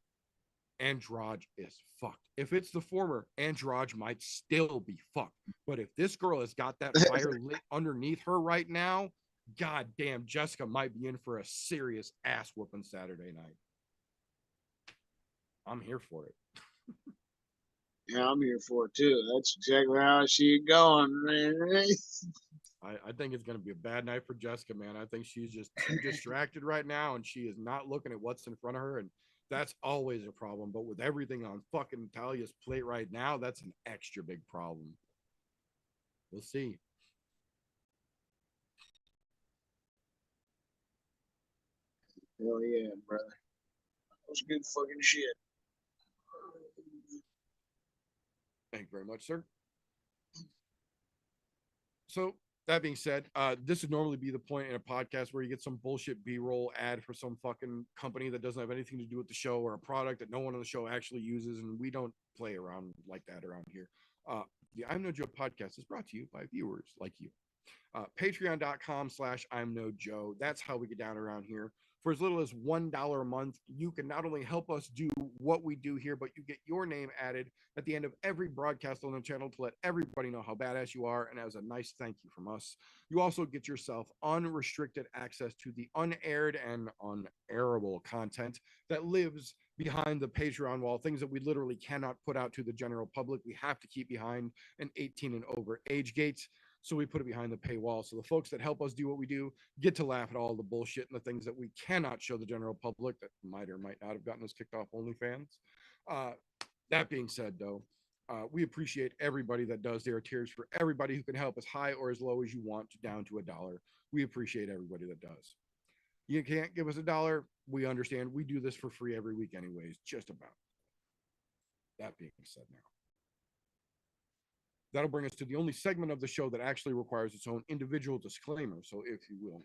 Andrade is fucked. If it's the former, Andrade might still be fucked. But if this girl has got that fire lit underneath her right now, god damn, Jessica might be in for a serious ass whooping Saturday night. I'm here for it. Yeah, I'm here for it too. That's exactly how I see it going, man. I think it's going to be a bad night for Jessica, man. I think she's just too distracted right now, and she is not looking at what's in front of her, and that's always a problem. But with everything on fucking Talia's plate right now, that's an extra big problem. We'll see. Hell yeah, brother. That was good fucking shit. Thank you very much, sir. So that being said, this would normally be the point in a podcast where you get some bullshit B-roll ad for some fucking company that doesn't have anything to do with the show, or a product that no one on the show actually uses, and we don't play around like that around here. The I'm No Joe podcast is brought to you by viewers like you. Patreon.com/ImNoJoe. That's how we get down around here. For as little as $1 a month, you can not only help us do what we do here, but you get your name added at the end of every broadcast on the channel to let everybody know how badass you are, and as a nice thank you from us. You also get yourself unrestricted access to the unaired and unairable content that lives behind the Patreon wall, things that we literally cannot put out to the general public. We have to keep behind an 18 and over age gate. So we put it behind the paywall. So the folks that help us do what we do get to laugh at all the bullshit and the things that we cannot show the general public that might or might not have gotten us kicked off OnlyFans. That being said, though, we appreciate everybody that does. There are tiers for everybody who can help as high or as low as you want, down to $1. We appreciate everybody that does. You can't give us $1. We understand. We do this for free every week anyways, just about. That being said now. That'll bring us to the only segment of the show that actually requires its own individual disclaimer. So if you will.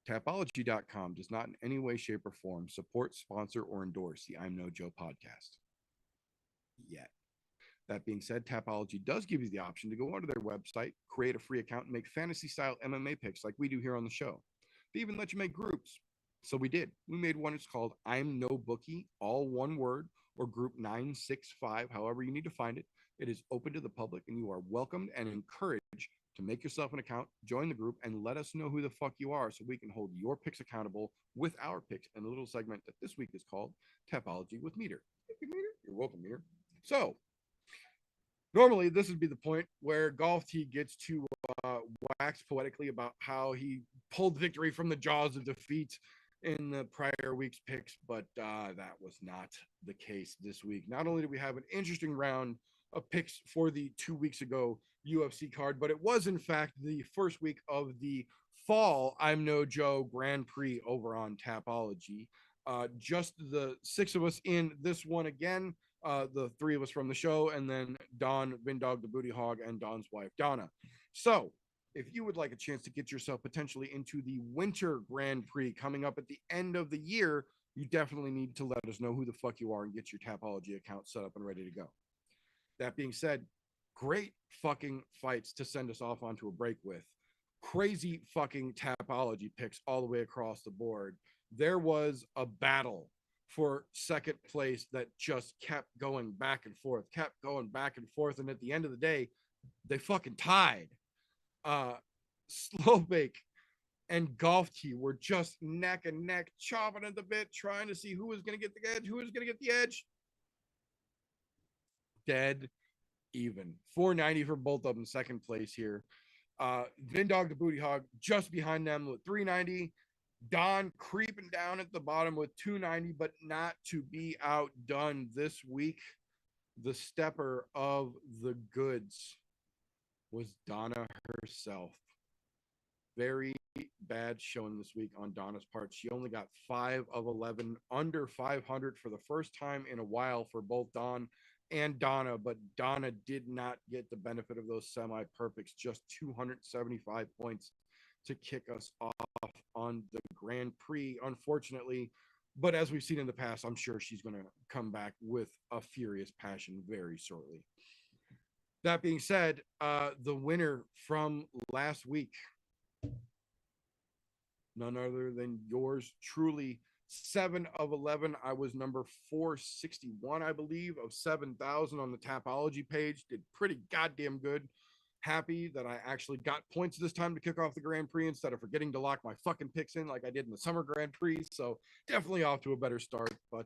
Tapology.com does not in any way, shape, or form support, sponsor, or endorse the I'm No Joe podcast. Yet. That being said, Tapology does give you the option to go onto their website, create a free account, and make fantasy-style MMA picks like we do here on the show. They even let you make groups. So we did. We made one. It's called ImNoBookie, all one word, or group 965, however you need to find it. It is open to the public, and you are welcomed and encouraged to make yourself an account, join the group, and let us know who the fuck you are so we can hold your picks accountable with our picks in a little segment that this week is called Tapology with Meter. You're welcome, Meter. So, normally this would be the point where Golf T gets to wax poetically about how he pulled victory from the jaws of defeat in the prior week's picks, but that was not the case this week. Not only did we have an interesting round of picks for the 2 weeks ago UFC card, but it was in fact the first week of the fall I'm No Joe Grand Prix over on Tapology. Just the 6 of us in this one again, the 3 of us from the show, and then Don, Vindog the Booty Hog, and Don's wife Donna. So if you would like a chance to get yourself potentially into the Winter Grand Prix coming up at the end of the year, you definitely need to let us know who the fuck you are and get your Tapology account set up and ready to go. That being said, great fucking fights to send us off onto a break with. Crazy fucking Tapology picks all the way across the board. There was a battle for second place that just kept going back and forth, and at the end of the day, they fucking tied. Slowbake and Golf T were just neck and neck, chopping at the bit, trying to see who was going to get the edge, Dead even. 490 for both of them, second place here. Vindog the Booty Hog just behind them with 390. Don creeping down at the bottom with 290, but not to be outdone this week. The stepper of the goods was Donna herself. Very bad showing this week on Donna's part. She only got 5 of 11, under 500 for the first time in a while for both Don and Donna, but Donna did not get the benefit of those semi-perfects, just 275 points to kick us off on the Grand Prix, unfortunately. But as we've seen in the past, I'm sure she's going to come back with a furious passion very shortly. That being said, the winner from last week, none other than yours truly, 7 of 11. I was number 461, I believe, of 7,000 on the Tapology page. Did pretty goddamn good. Happy that I actually got points this time to kick off the Grand Prix instead of forgetting to lock my fucking picks in like I did in the Summer Grand Prix. So definitely off to a better start. But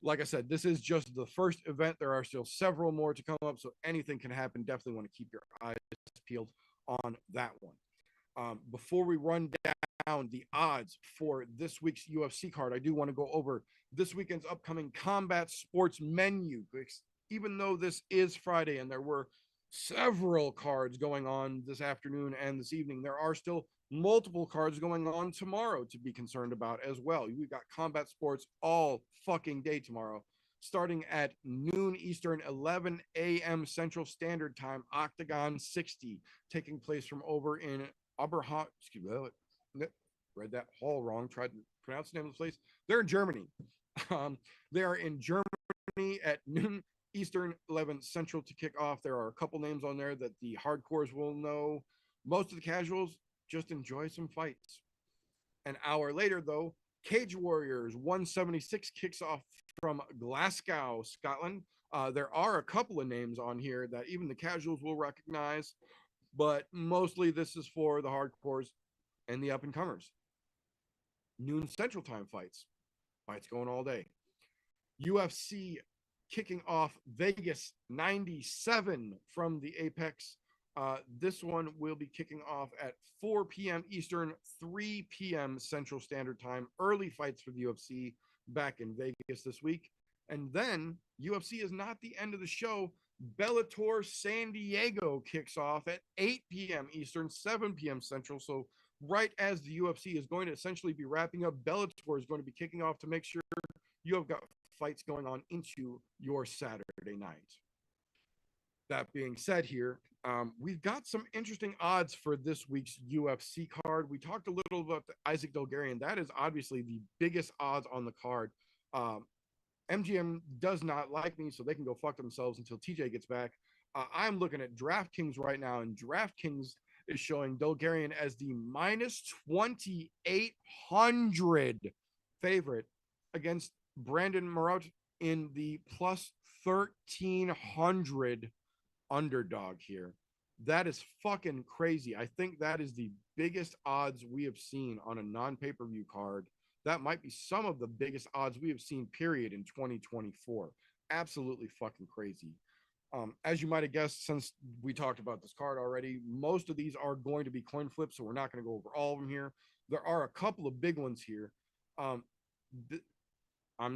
like I said, this is just the first event. There are still several more to come up, so anything can happen. Definitely want to keep your eyes peeled on that one. Before we run down the odds for this week's UFC card, I do want to go over this weekend's upcoming combat sports menu. Even though this is Friday and there were several cards going on this afternoon and this evening, there are still multiple cards going on tomorrow to be concerned about as well. We've got combat sports all fucking day tomorrow, starting at noon Eastern, 11 a.m. Central Standard Time, Octagon 60, taking place from over in Oberhausen. Excuse me, read that hall wrong. Tried to pronounce the name of the place. They're in Germany. They are in Germany at noon Eastern, 11 Central to kick off. There are a couple names on there that the hardcores will know. Most of the casuals just enjoy some fights. An hour later, though, Cage Warriors 176 kicks off from Glasgow, Scotland. There are a couple of names on here that even the casuals will recognize, but mostly this is for the hardcores and the up-and-comers. Noon Central Time fights going all day. UFC kicking off Vegas 97 from the Apex. This one will be kicking off at 4 p.m. Eastern, 3 p.m. Central Standard Time. Early fights for the UFC back in Vegas this week. And then UFC is not the end of the show. Bellator San Diego kicks off at 8 p.m. Eastern, 7 p.m. Central. So right as the UFC is going to essentially be wrapping up, Bellator is going to be kicking off to make sure you have got fights going on into your Saturday night. That being said here, we've got some interesting odds for this week's UFC card. We talked a little about the Isaac Dolgarian. That is obviously the biggest odds on the card. MGM does not like me, so they can go fuck themselves until TJ gets back. I'm looking at DraftKings right now, and DraftKings is showing Dolgarian as the minus 2,800 favorite against Brandon Marotte in the plus 1,300 underdog here. That is fucking crazy. I think that is the biggest odds we have seen on a non-pay-per-view card. That might be some of the biggest odds we have seen, period, in 2024. Absolutely fucking crazy. As you might have guessed, since we talked about this card already, most of these are going to be coin flips, so we're not going to go over all of them here. There are a couple of big ones here. I'm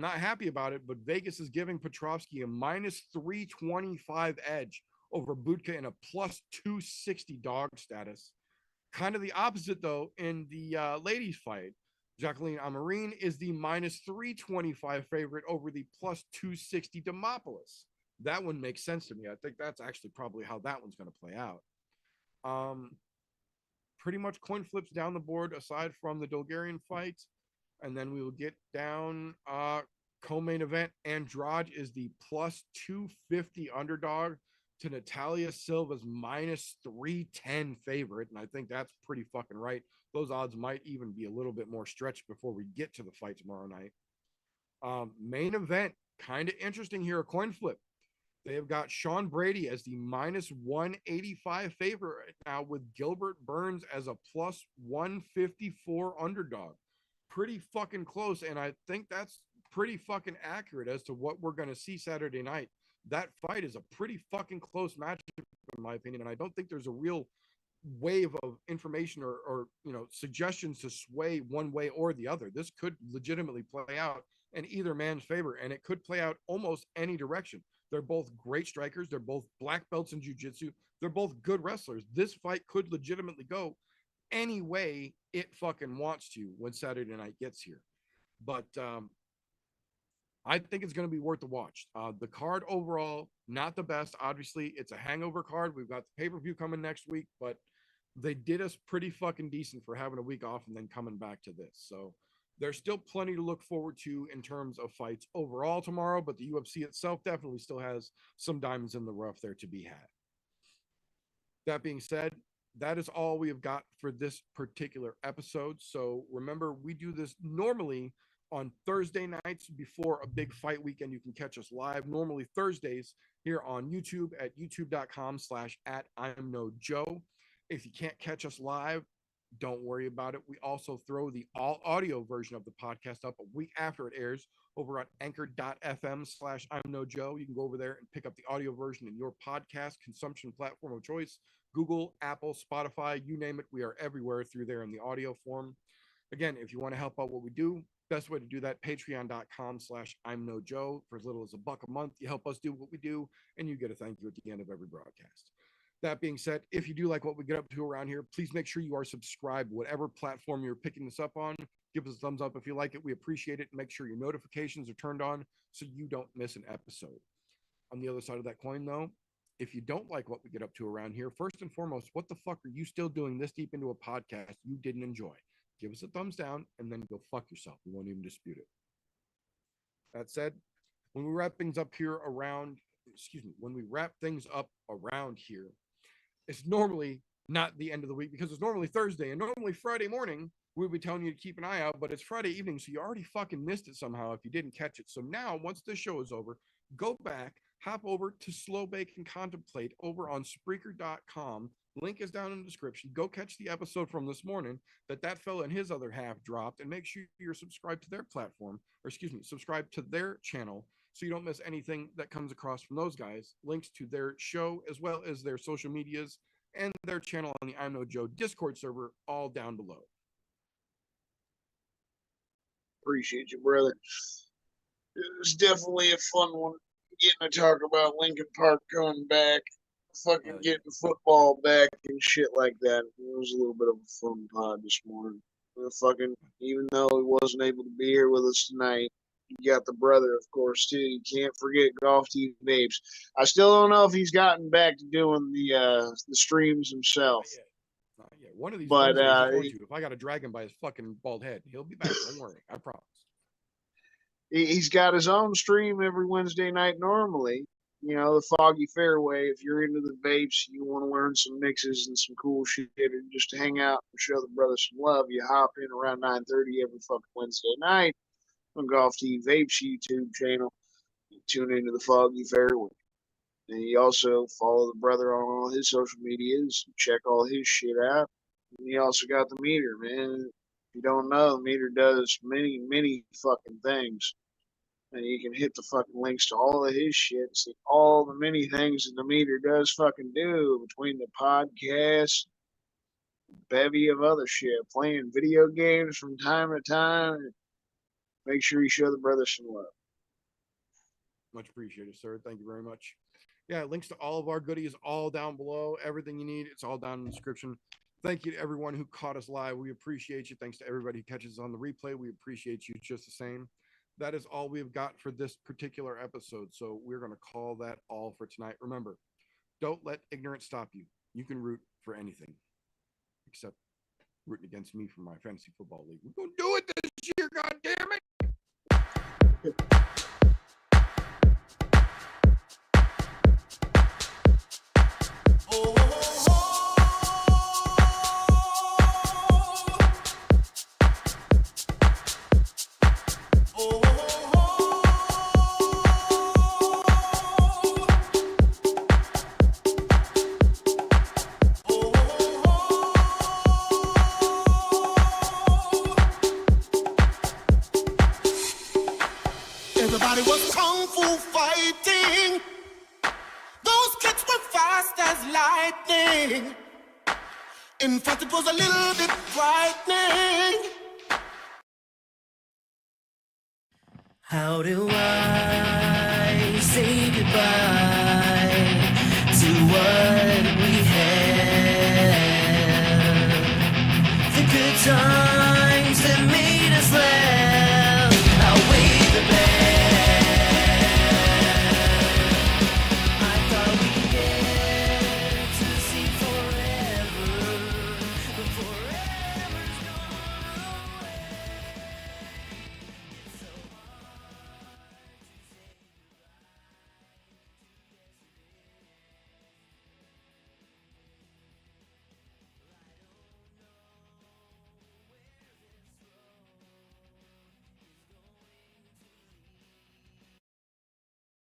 not happy about it, but Vegas is giving Petrovsky a minus 325 edge over Budka in a plus 260 dog status. Kind of the opposite, though, in the ladies' fight. Jacqueline Amarine is the minus 325 favorite over the plus 260 Demopoulos. That one makes sense to me. I think that's actually probably how that one's going to play out. Pretty much coin flips down the board aside from the Dolgarian fight. And then we will get down co-main event. Andrade is the plus 250 underdog to Natalia Silva's minus 310 favorite. And I think that's pretty fucking right. Those odds might even be a little bit more stretched before we get to the fight tomorrow night. Main event, kind of interesting here, a coin flip. They have got Sean Brady as the minus 185 favorite right now, with Gilbert Burns as a plus 154 underdog. Pretty fucking close, and I think that's pretty fucking accurate as to what we're going to see Saturday night. That fight is a pretty fucking close matchup, in my opinion, and I don't think there's a real wave of information or suggestions to sway one way or the other. This could legitimately play out in either man's favor, and it could play out almost any direction. They're both great strikers. They're both black belts in jiu-jitsu. They're both good wrestlers. This fight could legitimately go any way it fucking wants to when Saturday night gets here. But I think it's going to be worth the watch. The card overall, not the best. Obviously, it's a hangover card. We've got the pay-per-view coming next week, but they did us pretty fucking decent for having a week off and then coming back to this. So there's still plenty to look forward to in terms of fights overall tomorrow, but the UFC itself definitely still has some diamonds in the rough there to be had. That being said, that is all we have got for this particular episode. So remember, we do this normally on Thursday nights before a big fight weekend. You can catch us live normally Thursdays here on YouTube at youtube.com/@ImNoJoe. If you can't catch us live, don't worry about it. We also throw the all audio version of the podcast up a week after it airs over on anchor.fm/ImNoJoe. You can go over there and pick up the audio version in your podcast consumption platform of choice. Google, Apple, Spotify, you name it. We are everywhere through there in the audio form. Again, if you want to help out what we do, best way to do that, patreon.com/ImNoJoe. For as little as $1 a month, you help us do what we do, and you get a thank you at the end of every broadcast. That being said, if you do like what we get up to around here, please make sure you are subscribed, whatever platform you're picking this up on. Give us a thumbs up if you like it. We appreciate it. Make sure your notifications are turned on so you don't miss an episode. On the other side of that coin, though, if you don't like what we get up to around here, first and foremost, what the fuck are you still doing this deep into a podcast you didn't enjoy? Give us a thumbs down and then go fuck yourself. We won't even dispute it. That said, when we wrap things up here around, here, it's normally not the end of the week because it's normally Thursday, and normally Friday morning we'll be telling you to keep an eye out, but it's Friday evening, so you already fucking missed it somehow if you didn't catch it. So now, once this show is over, go back, hop over to Slow Bake and Contemplate over on Spreaker.com. Link is down in the description. Go catch the episode from this morning that fella and his other half dropped, and make sure you're subscribed to their platform, subscribe to their channel so you don't miss anything that comes across from those guys. Links to their show as well as their social medias and their channel on the ImNoJoe Discord server all down below. Appreciate you, brother. It was definitely a fun one. Getting to talk about Lincoln Park coming back, fucking getting football back and shit like that. It was a little bit of a fun pod this morning. Even though he wasn't able to be here with us tonight, you got the brother, of course, too. You can't forget Golf TV Vapes. I still don't know if he's gotten back to doing the streams himself. Not yet. One of these but if I got to drag him by his fucking bald head, he'll be back. Don't worry, I promise. He's got his own stream every Wednesday night normally. You know, the Foggy Fairway. If you're into the vapes, you want to learn some mixes and some cool shit, or just to hang out and show the brother some love, you hop in around 9:30 every fucking Wednesday night on Golf TV Vapes YouTube channel. You tune into the Foggy Fairway. And you also follow the brother on all his social medias, check all his shit out. And you also got the meter, man. If you don't know, the meter does many, many fucking things. And you can hit the fucking links to all of his shit, see all the many things that the meter does fucking do between the podcast, bevy of other shit, playing video games from time to time. Make sure you show the brother some love. Much appreciated, sir. Thank you very much. Yeah, links to all of our goodies all down below. Everything you need, it's all down in the description. Thank you to everyone who caught us live. We appreciate you. Thanks to everybody who catches us on the replay. We appreciate you just the same. That is all we've got for this particular episode. So we're going to call that all for tonight. Remember, don't let ignorance stop you. You can root for anything except rooting against me for my fantasy football league. We're going to do it this year, God damn it. Everybody was kung fu fighting. Those kicks were fast as lightning. In fact, it was a little bit frightening. How do I say goodbye to what we had? The good times.